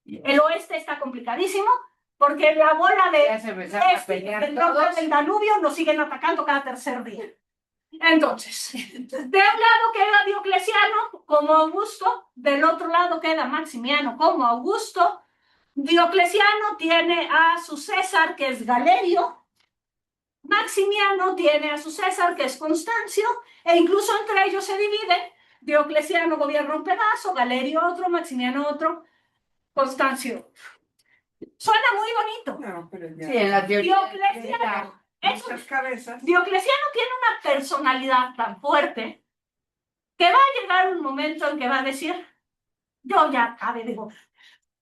El oeste está complicadísimo, porque la bola Ya se empezaron a pelear del norte todos. del Danubio nos siguen atacando cada tercer día. Entonces, de un lado queda Diocleciano como Augusto, del otro lado queda Maximiano como Augusto. Diocleciano tiene a su César, que es Galerio. Maximiano tiene a su César, que es Constancio, e incluso entre ellos se divide. Diocleciano gobierna un pedazo, Galerio otro, Maximiano otro, Constancio. Suena muy bonito. No, pero ya. Sí, en la teoría. Diocleciano, Muchas cabezas. Diocleciano tiene una personalidad tan fuerte que va a llegar un momento en que va a decir, yo ya acabé de gobernar.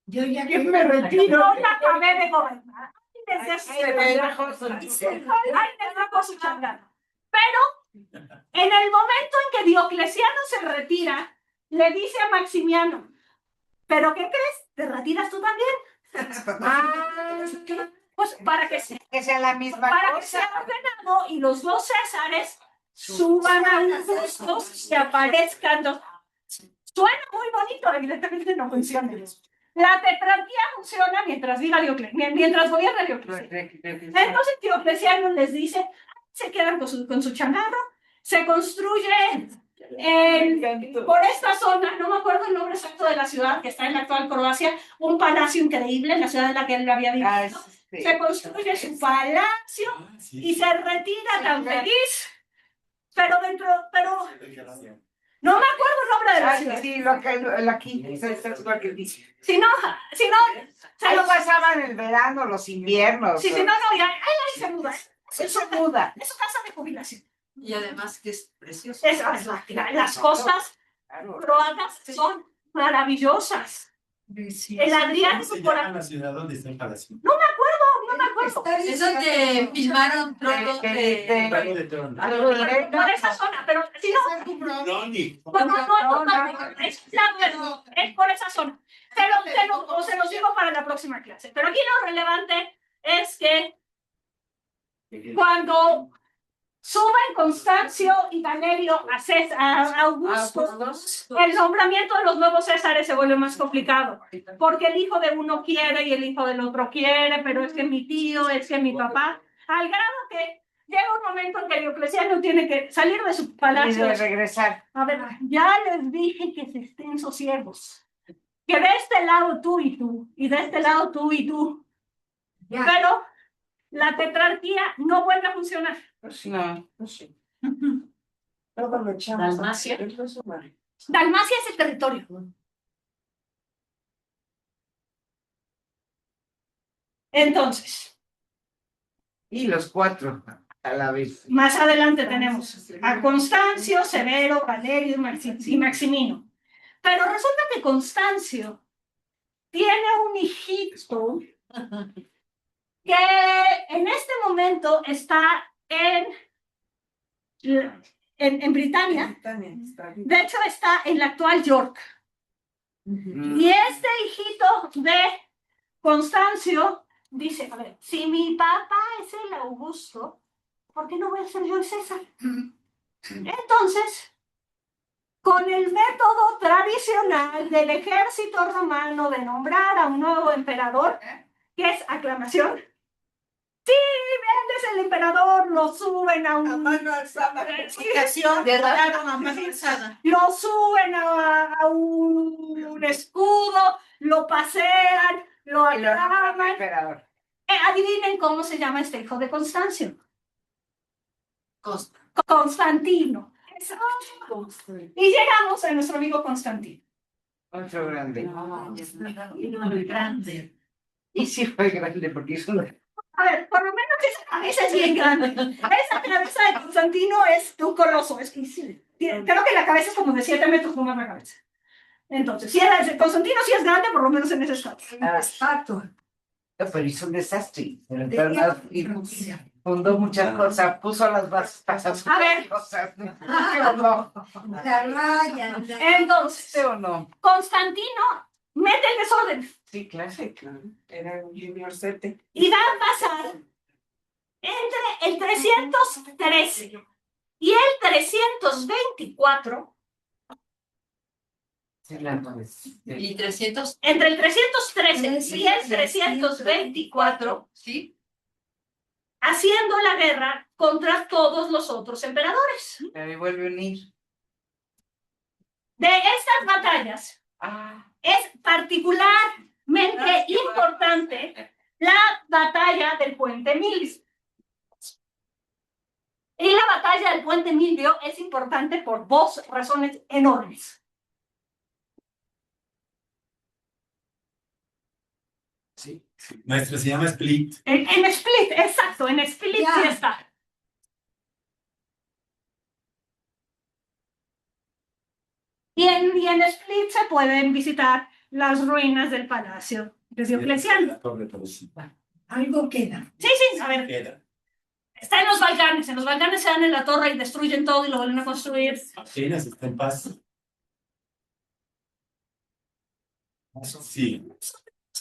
Yo ya me retiro. Yo ya acabé de gobernar. Ay, me dejó su changada. Pero en el momento en que Diocleciano se retira, le dice a Maximiano, ¿pero qué crees? ¿Te retiras tú también? Pues para que sea la misma para que cosa. sea ordenado y los dos Césares suban a un puesto y aparezcan dos. Suena muy bonito, evidentemente no funciona. La tetrarquía funciona mientras gobierna Diocleciano. Entonces Diocleciano les dice, se quedan con su changarro, se construye por esta zona, no me acuerdo el nombre exacto de la ciudad que está en la actual Croacia, un palacio increíble en la ciudad en la que él había vivido. Se construye su palacio y se retira tan feliz, pero no me acuerdo el nombre de la ciudad. Sí, aquí, es lo que dice. Si no, Se lo pasaban el verano, los inviernos. Sí, no, ya, ahí se muda. Se muda. Es su casa de jubilación. Y además que es precioso. Las costas croatas son maravillosas. El Adriático por llama la ciudad donde está el palacio? No me acuerdo. Es donde filmaron Trono de... Por esa zona, pero si no, es por esa zona. Se los digo para la próxima clase. Pero aquí lo relevante es que cuando suben Constancio y Galerio a Augusto, el nombramiento de los nuevos Césares se vuelve más complicado, porque el hijo de uno quiere y el hijo del otro quiere, pero es que mi tío, es que mi papá, al grado que llega un momento en que Diocleciano tiene que salir de su palacio. Y de regresar. A ver, ya les dije que se estén sosiegos, que de este lado tú y tú, y de este lado tú y tú, pero la tetrarquía no vuelve a funcionar. No. Dalmacia. Dalmacia es el territorio. Entonces, Y los cuatro a la vez. más adelante tenemos a Constancio, Severo, Galerio y Maximino. Pero resulta que Constancio tiene un hijito que en este momento está en Britania. De hecho, está en la actual York. Y este hijito de Constancio dice, a ver, si mi papá es el Augusto, ¿por qué no voy a ser yo el César? Entonces, con el método tradicional del ejército romano de nombrar a un nuevo emperador, que es aclamación, sí, él es el emperador, lo suben a un... mano alzada. Derrotaron a mano alzada. Lo suben a un escudo, lo pasean, lo aclaman. Adivinen cómo se llama este hijo de Constancio. Constantino. Exacto. Y llegamos a nuestro amigo Constantino. Otro grande. Grande. Y sí fue grande porque hizo una... A ver, por lo menos esa cabeza es bien grande. Esa cabeza de Constantino es un coloso. Creo que la cabeza es como de 7 metros más la cabeza. Entonces, si era Constantino sí es grande, por lo menos en ese estado. Pero hizo un desastre. Fundó muchas cosas, puso las bases para sus A ver. cosas. Entonces, ¿o no? Constantino mete el desorden. Sí, claro. Era un junior 7. Y va a pasar entre el 313 y el 324. Y 300. Entre el 313 y el 324. ¿Sí? haciendo la guerra contra todos los otros emperadores. Pero ahí vuelve a unir. De estas batallas es particularmente importante la batalla del Puente Milvio. Y la batalla del Puente Milvio es importante por dos razones enormes. Sí. Maestra, se llama Split. En Split, exacto, en Split Ya. sí está. Y en Split se pueden visitar las ruinas del palacio de Diocleciano. La torre principal. Algo queda. Sí, sí, a ver, Queda. está en los Balcanes. En los Balcanes se dan en la torre y destruyen todo y lo vuelven a construir. Apenas está en paz. Sí.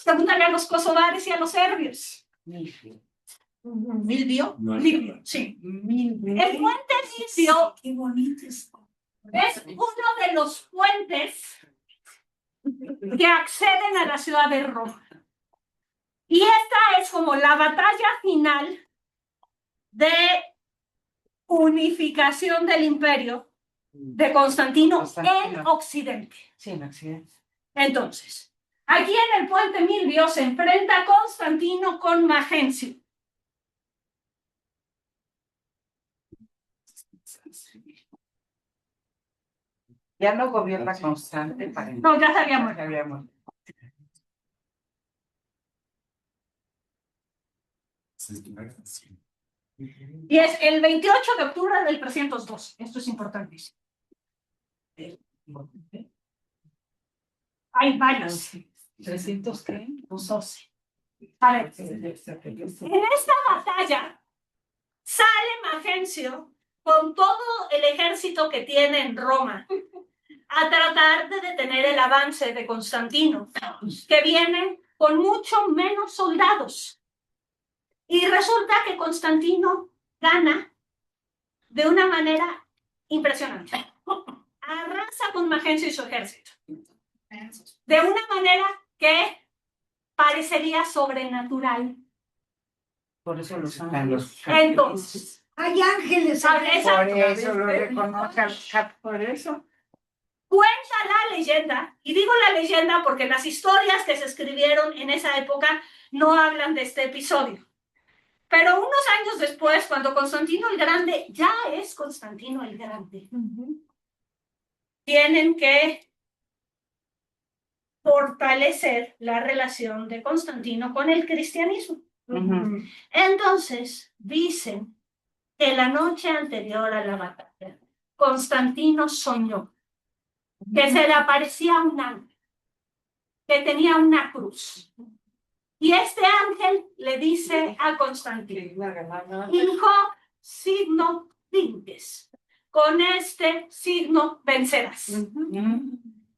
Pregúntale a los kosovares y a los serbios. Milvio. No hay Milvio, sí. El puente Milvio Qué bonito es. es uno de los puentes que acceden a la ciudad de Roma. Y esta es como la batalla final de unificación del imperio de Constantino en Occidente. Sí, en Occidente. Entonces, aquí en el puente Milvio se enfrenta Constantino con Magencio. Ya no gobierna Constante. No, ya se había muerto. Ya había muerto. Sí. Y es el 28 de octubre del 302. Esto es importantísimo. Hay varios. ¿300 qué? 12. A ver, en esta batalla sale Magencio con todo el ejército que tiene en Roma a tratar de detener el avance de Constantino, que viene con mucho menos soldados. Y resulta que Constantino gana de una manera impresionante. Arrasa con Magencio y su ejército. De una manera que parecería sobrenatural. Por eso los ángeles. Entonces, Hay ángeles. exacto. Por eso lo reconoce. Por eso. Cuenta la leyenda, y digo la leyenda porque las historias que se escribieron en esa época no hablan de este episodio. Pero unos años después, cuando Constantino el Grande ya es Constantino el Grande, tienen que fortalecer la relación de Constantino con el cristianismo. Entonces, dicen que la noche anterior a la batalla, Constantino soñó que se le aparecía un ángel, que tenía una cruz. Y este ángel le dice a Constantino, hijo, signo vinces, con este signo vencerás.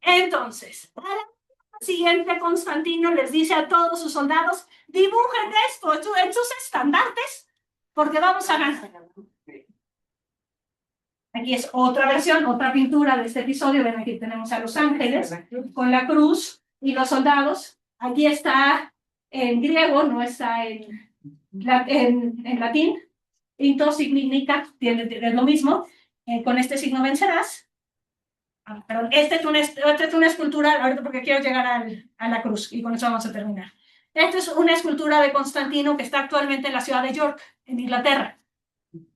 Entonces, a la siguiente Constantino les dice a todos sus soldados, dibujen esto en sus estandartes, porque vamos a ganar. Aquí es otra versión, otra pintura de este episodio. Ven, aquí tenemos a los ángeles con la cruz y los soldados. Aquí está en griego, no está en latín. Into significa, es lo mismo. Con este signo vencerás. Perdón, esta es una escultura, ahorita porque quiero llegar a la cruz y con eso vamos a terminar. Esta es una escultura de Constantino que está actualmente en la ciudad de York, en Inglaterra.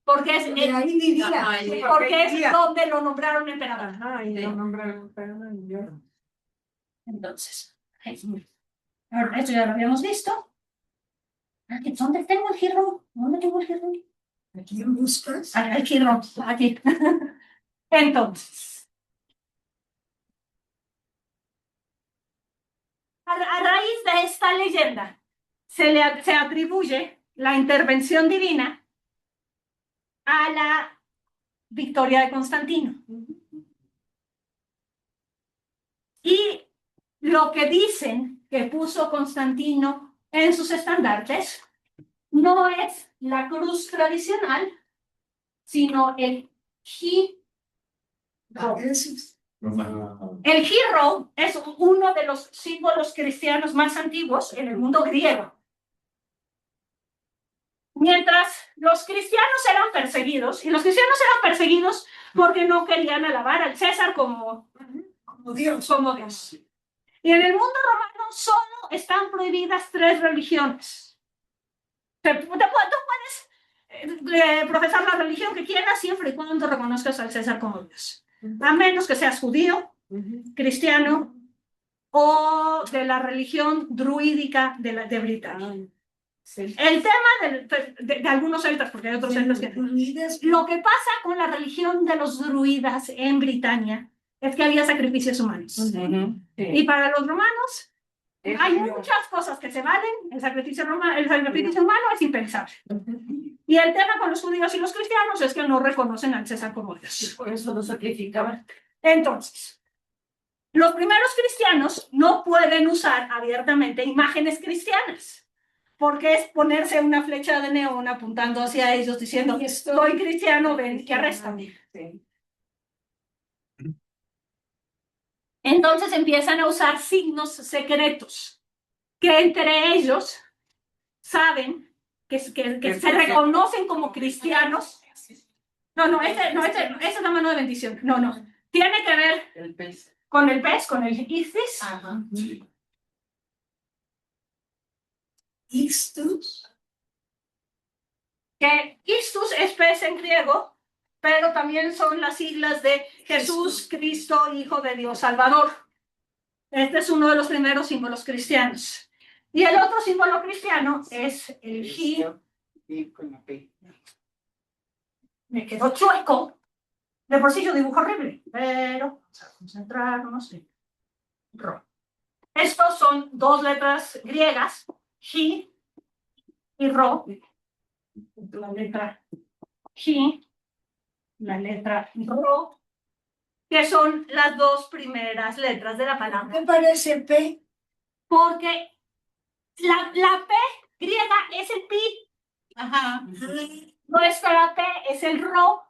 Porque es, Ahí vivía. porque es donde lo nombraron emperador. Lo nombraron emperador en York. Entonces, ahora, esto ya lo habíamos visto. ¿Dónde tengo el giro? ¿Dónde tengo el giro? ¿Quién buscas? El giro, aquí. Entonces, a raíz de esta leyenda, se atribuye la intervención divina a la victoria de Constantino. Y lo que dicen que puso Constantino en sus estandartes no es la cruz tradicional, sino el giro. El giro es uno de los símbolos cristianos más antiguos en el mundo griego. Mientras los cristianos eran perseguidos, y los cristianos eran perseguidos porque no querían alabar al César como Dios. Y en el mundo romano solo están prohibidas 3 religiones. Tú puedes profesar la religión que quieras siempre y cuando reconozcas al César como Dios. A menos que seas judío, cristiano o de la religión druídica de Britania. Sí. El tema de algunos celtas, porque hay otros celtas que... Lo que pasa con la religión de los druidas en Britania es que había sacrificios humanos. Sí. Y para los romanos hay muchas cosas que se valen. El sacrificio humano es impensable. Y el tema con los judíos y los cristianos es que no reconocen al César como Dios. Por eso lo sacrificaban. Entonces, los primeros cristianos no pueden usar abiertamente imágenes cristianas, porque es ponerse una flecha de neón apuntando hacia ellos diciendo, soy cristiano, ven que arréstame. Entonces empiezan a usar signos secretos, que entre ellos saben que se reconocen como cristianos. Esa es la mano de bendición. No. Tiene que ver con el pez, con el Isis. Ajá. Sí. Istus. Que Istus es pez en griego, pero también son las siglas de Jesús, Cristo, Hijo de Dios, Salvador. Este es uno de los primeros símbolos cristianos. Y el otro símbolo cristiano es el Ji. Me quedó chueco. De por sí yo dibujo horrible, pero vamos a concentrarnos en Ro. Estos son 2 letras griegas, Ji y Ro. La letra Ji, la letra Ro, que son las 2 primeras letras de la palabra. ¿Qué parece P? Porque la P griega es el pi. Ajá. Nuestra P es el Ro.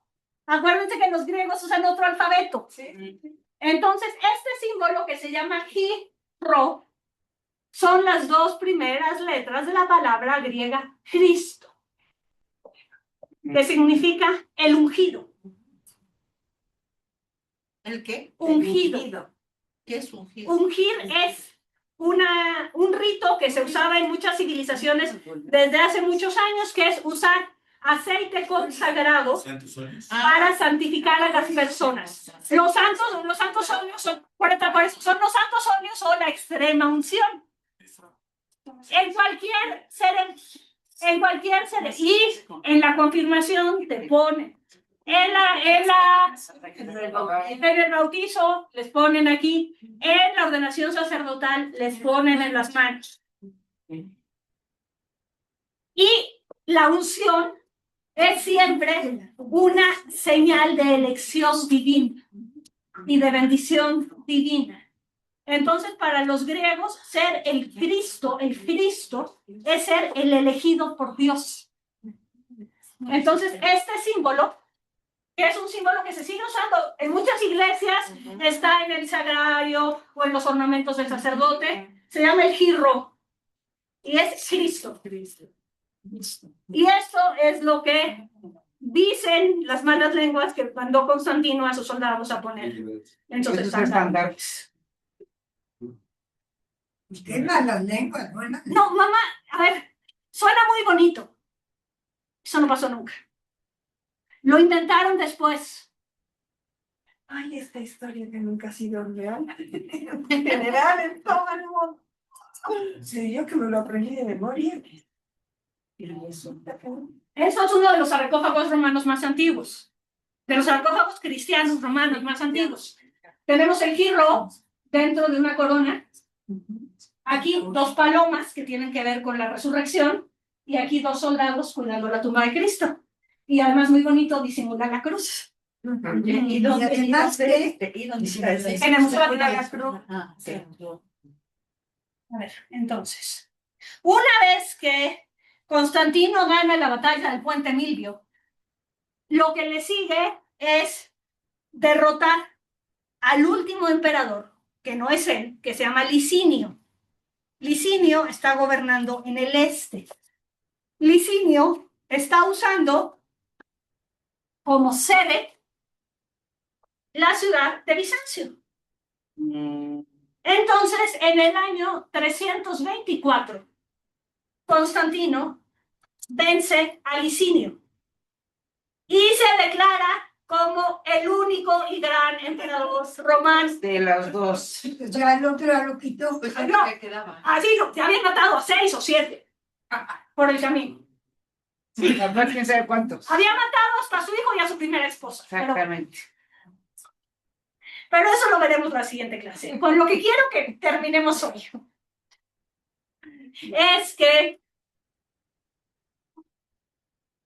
Acuérdense que los griegos usan otro alfabeto. Sí. Entonces, este símbolo que se llama Ji, Ro, son las 2 primeras letras de la palabra griega Cristo, que significa el ungido. ¿El qué? Ungido. ¿Qué es ungir? Ungir es un rito que se usaba en muchas civilizaciones desde hace muchos años, que es usar aceite consagrado para santificar a las personas. Los santos óleos son los santos óleos o la extrema unción. En cualquier ser, y en la confirmación te ponen. En el bautizo les ponen aquí, en la ordenación sacerdotal les ponen en las manos. Y la unción es siempre una señal de elección divina y de bendición divina. Entonces, para los griegos, ser el Cristo es ser el elegido por Dios. Entonces, este símbolo, que es un símbolo que se sigue usando en muchas iglesias, está en el sagrario o en los ornamentos del sacerdote, se llama el Ji-Ro, y es Cristo. Y esto es lo que dicen las malas lenguas que mandó Constantino a sus soldados a poner. Entonces, estándares. ¿Qué malas lenguas? No, mamá, a ver, suena muy bonito. Eso no pasó nunca. Lo inventaron después. Ay, esta historia que nunca ha sido real. En general, en todo el mundo. Sí, yo que me lo aprendí de memoria. Eso es uno de los sarcófagos romanos más antiguos. De los sarcófagos cristianos romanos más antiguos. Tenemos el Ji-Ro dentro de una corona. Aquí 2 palomas que tienen que ver con la resurrección. Y aquí 2 soldados cuidando la tumba de Cristo. Y además muy bonito disimula la cruz. ¿Y dónde tenemos la cruz? A ver, entonces, una vez que Constantino gana la batalla del Puente Milvio, lo que le sigue es derrotar al último emperador, que no es él, que se llama Licinio. Licinio está gobernando en el este. Licinio está usando como sede la ciudad de Bizancio. Entonces, en el año 324, Constantino vence a Licinio y se declara como el único y gran emperador romano. De los dos. Ya el otro ya lo quitó. Pues Ah, es no. lo que quedaba. Así no, te habían matado a 6 o 7 por el camino. Sí, capaz quién sabe cuántos. Había matado hasta a su hijo y a su primera esposa. Exactamente. Pero eso lo veremos la siguiente clase. Con lo que quiero que terminemos hoy es que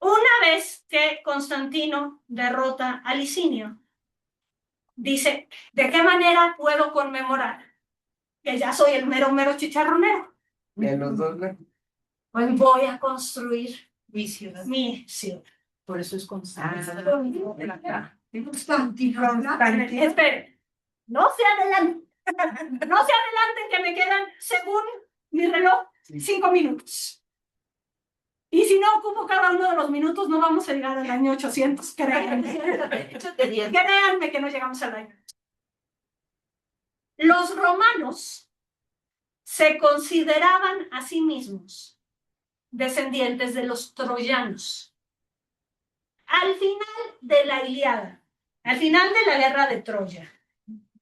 una vez que Constantino derrota a Licinio, dice, ¿de qué manera puedo conmemorar que ya soy el mero chicharronero? De los dos. Pues voy a construir Mi ciudad. mi ciudad. Por eso es constante. Constantinopla. Esperen, no se adelanten. No se adelanten que me quedan, según mi reloj, 5 minutos. Y si no ocupo cada uno de los minutos, no vamos a llegar al año 800, créanme. Créanme que no llegamos al año. Los romanos se consideraban a sí mismos descendientes de los troyanos. Al final de la Ilíada, al final de la guerra de Troya,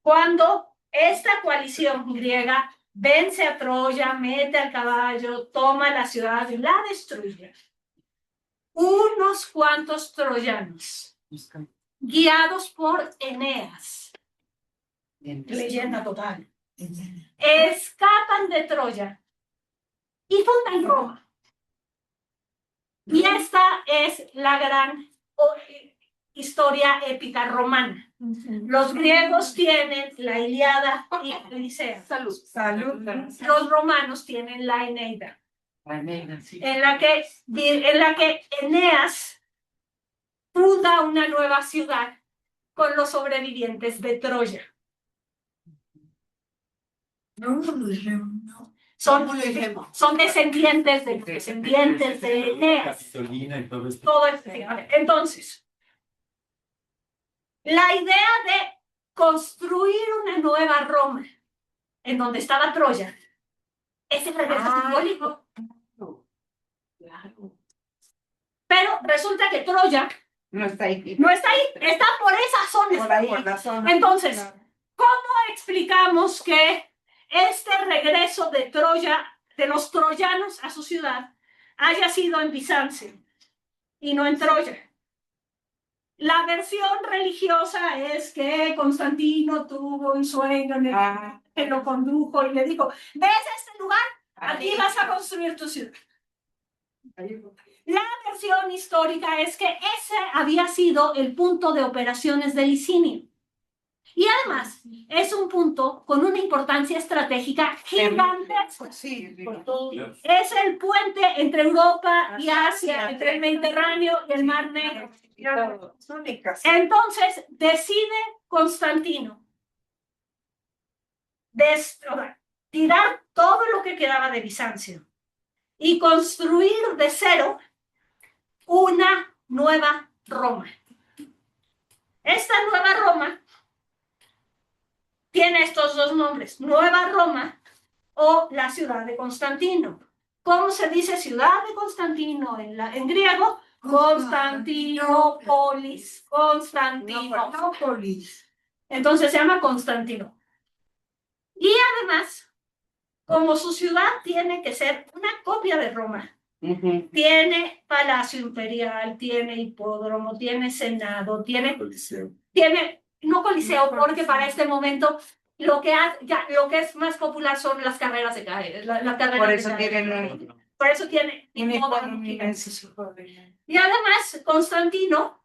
cuando esta coalición griega vence a Troya, mete al caballo, toma la ciudad y la destruye, unos cuantos troyanos, guiados por Eneas, leyenda total, escapan de Troya y fundan Roma. Y esta es la gran historia épica romana. Los griegos tienen la Ilíada y la Odisea. Salud. Los romanos tienen la Eneida, Sí. en la que Eneas funda una nueva ciudad con los sobrevivientes de Troya. No. Son descendientes de los descendientes de Eneas. Capitolina y todo esto. Todo esto. Entonces, la idea de construir una nueva Roma en donde estaba Troya es el regreso simbólico. Pero resulta que Troya No está ahí. no está ahí, está por esa zona. Por ahí, por la zona. Entonces, ¿cómo explicamos que este regreso de Troya, de los troyanos a su ciudad, haya sido en Bizancio y no en Troya? La versión religiosa es que Constantino tuvo un sueño en el que lo condujo y le dijo, ¿ves este lugar? Aquí vas a construir tu ciudad. La versión histórica es que ese había sido el punto de operaciones de Licinio. Y además, es un punto con una importancia estratégica gigantesca. Sí, Es el puente entre Europa y Asia, entre el Mediterráneo y el Mar Negro. Entonces, decide Constantino tirar todo lo que quedaba de Bizancio y construir de cero una nueva Roma. Esta nueva Roma tiene estos dos nombres, Nueva Roma o la ciudad de Constantino. ¿Cómo se dice ciudad de Constantino en griego? Constantinopolis. Constantinopolis. Entonces se llama Constantino. Y además, como su ciudad tiene que ser una copia de Roma, tiene palacio imperial, tiene hipódromo, tiene senado, tiene no coliseo, porque para este momento lo que es más popular son las carreras de caballos. Por eso tiene hipódromo gigante. Y además, Constantino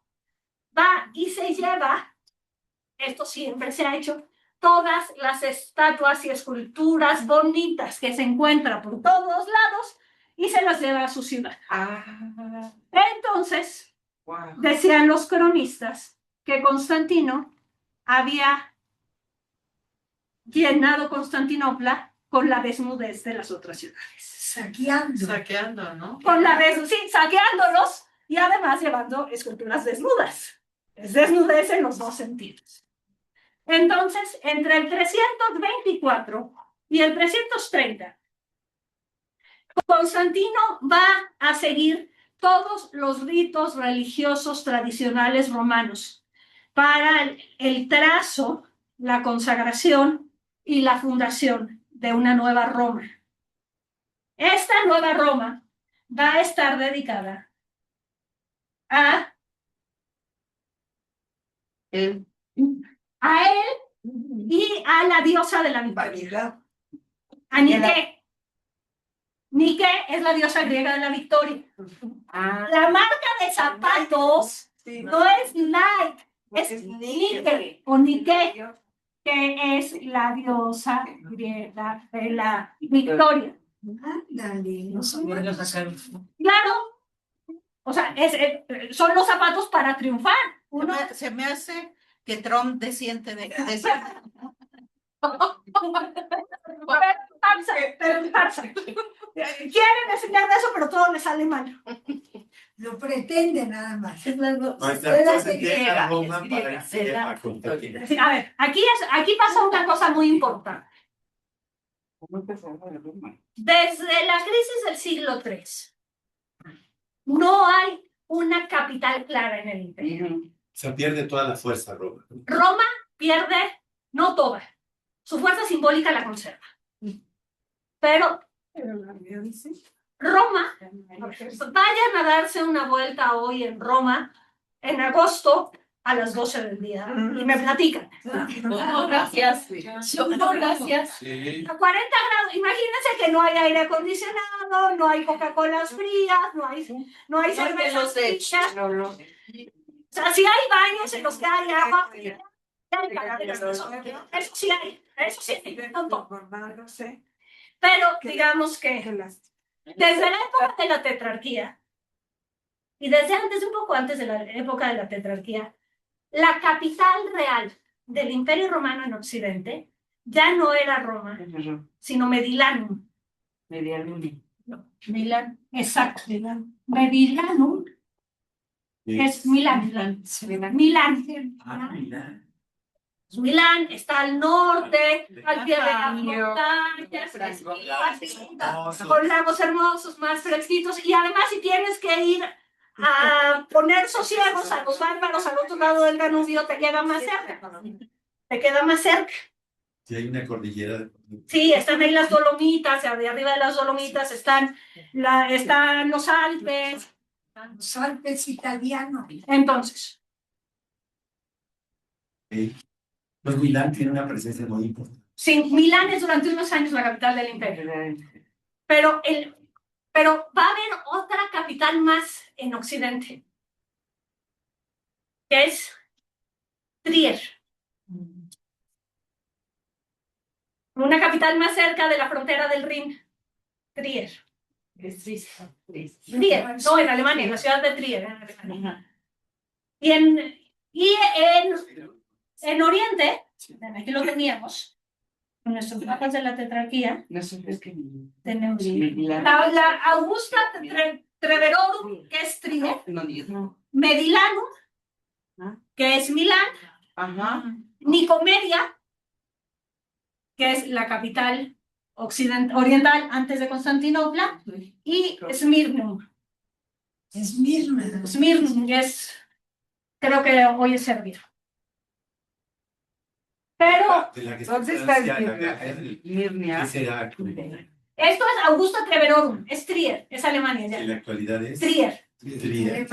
va y se lleva, esto siempre se ha hecho, todas las estatuas y esculturas bonitas que se encuentran por todos lados y se las lleva a su ciudad. Entonces, decían los cronistas que Constantino había llenado Constantinopla con la desnudez de las otras ciudades. Saqueando. Saqueando, ¿no? Con la saqueándolos y además llevando esculturas desnudas. Es desnudez en los dos sentidos. Entonces, entre el 324 y el 330, Constantino va a seguir todos los ritos religiosos tradicionales romanos para el trazo, la consagración y la fundación de una nueva Roma. Esta nueva Roma va a estar dedicada a El él y a la diosa de la victoria, a Nike. Nike es la diosa griega de la victoria. La marca de zapatos no es Nike, es Nike o Nike, que es la diosa griega de la victoria. Ándale, no son Claro, o sea, son los zapatos para triunfar. Uno, Se me hace que Trump desciende de quieren enseñar de eso, pero todo les sale mal. Lo pretende nada más. Roma para irse a Constantino. Sí, a ver, aquí pasa una cosa muy importante. Desde la crisis del siglo III, no hay una capital clara en el imperio. Se pierde toda la fuerza, Roma. Roma pierde, no toda, su fuerza simbólica la conserva. Pero Roma, vayan a darse una vuelta hoy en Roma, en agosto, a las 12 del día, y me platican. Gracias. Gracias. Sí. A 40 grados, imagínense que no hay aire acondicionado, no hay Coca-Colas frías, no hay cervezas frías. O sea, si hay baños en los que hay agua, eso sí hay, no sé. Pero digamos que desde la época de la tetrarquía, y desde antes, un poco antes de la época de la tetrarquía, la capital real del Imperio Romano en Occidente ya no era Roma, sino Medilanum. Milán, exacto. Medilanum es Milán. Milán está al norte, al pie de las montañas, con lagos hermosos, más fresquitos, y además si tienes que ir a poner sosiegos a los bárbaros al otro lado del Danubio, te queda más cerca. Te queda más cerca. Sí, hay una cordillera. Sí, están ahí las Dolomitas, de arriba de las Dolomitas están los Alpes. Los Alpes italianos. Entonces, Pues Milán tiene una presencia muy importante. sí, Milán es durante unos años la capital del imperio. Pero va a haber otra capital más en Occidente, que es Trier. Una capital más cerca de la frontera del Rin, Trier. Trier, no, en Alemania, en la ciudad de Trier, en Alemania. Y en Oriente, aquí lo teníamos, en nuestros mapas de la tetrarquía, tenemos la Augusta Treverorum, que es Trier, Medilanum, que es Milán, Nicomedia, que es la capital oriental antes de Constantinopla, y Smirnum. Smirnum es, creo que hoy es Serbia. Pero De la que ¿dónde está está ¿qué será? esto es Augusta Treverorum, es Trier, es Alemania ya. En la actualidad es Trier, Trier.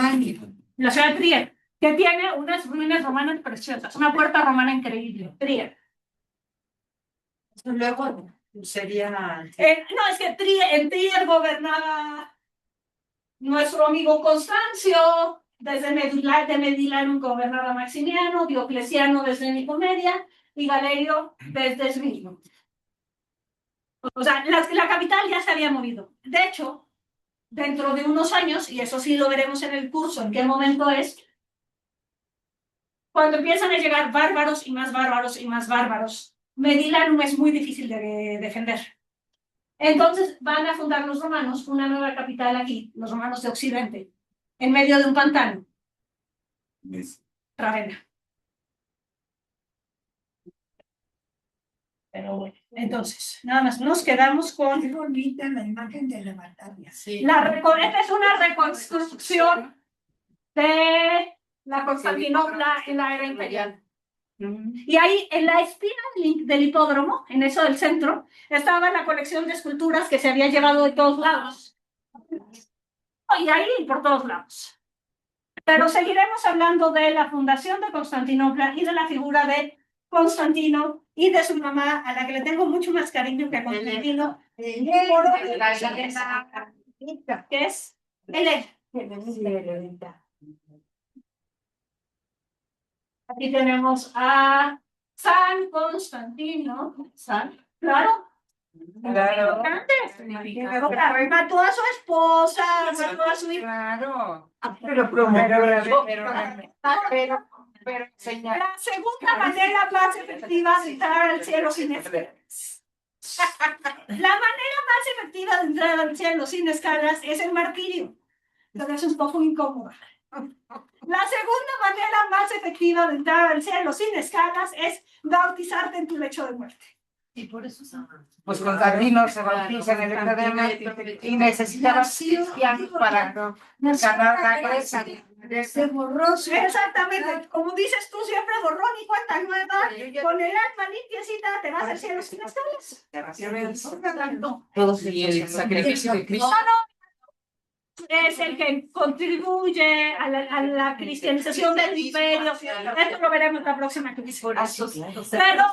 la ciudad de Trier, que tiene unas ruinas romanas preciosas, una puerta romana increíble, Trier. Luego sería No, es que en Trier gobernaba nuestro amigo Constancio, desde Medilanum gobernaba Maximiano, Diocleciano desde Nicomedia y Galerio desde Smirno. O sea, la capital ya se había movido. De hecho, dentro de unos años, y eso sí lo veremos en el curso, en qué momento es, cuando empiezan a llegar bárbaros y más bárbaros y más bárbaros, Medilanum es muy difícil de defender. Entonces van a fundar los romanos una nueva capital aquí, los romanos de Occidente, en medio de un pantano? Ravenna. Pero bueno, entonces, nada más nos quedamos con Qué bonita la imagen de la batalla. Sí. esta es una reconstrucción de la Constantinopla en la era imperial. Y ahí, en la espina del hipódromo, en eso del centro, estaba la colección de esculturas que se había llevado de todos lados. Y ahí por todos lados. Pero seguiremos hablando de la fundación de Constantinopla y de la figura de Constantino y de su mamá, a la que le tengo mucho más cariño que a Constantino, que es Helena. Aquí tenemos a San Constantino. Claro. Claro. Mató a su esposa, mató a su hija. Claro. Pero Señor. La segunda manera más efectiva de entrar al cielo sin escalas. La manera más efectiva de entrar al cielo sin escalas es el martirio, pero es un poco incómoda. La segunda manera más efectiva de entrar al cielo sin escalas es bautizarte en tu lecho de muerte. Y por eso Pues Constantino se bautiza en el lecho de muerte y necesitaba cristianos para ganar la Grecia. se borró su... Exactamente, como dices tú, siempre borrón y cuenta nueva, con el alma limpiecita te vas al cielo sin escalas. Todos el sacrificio de Cristo. Es el que contribuye a la cristianización del imperio. Esto lo veremos la próxima clase. Pero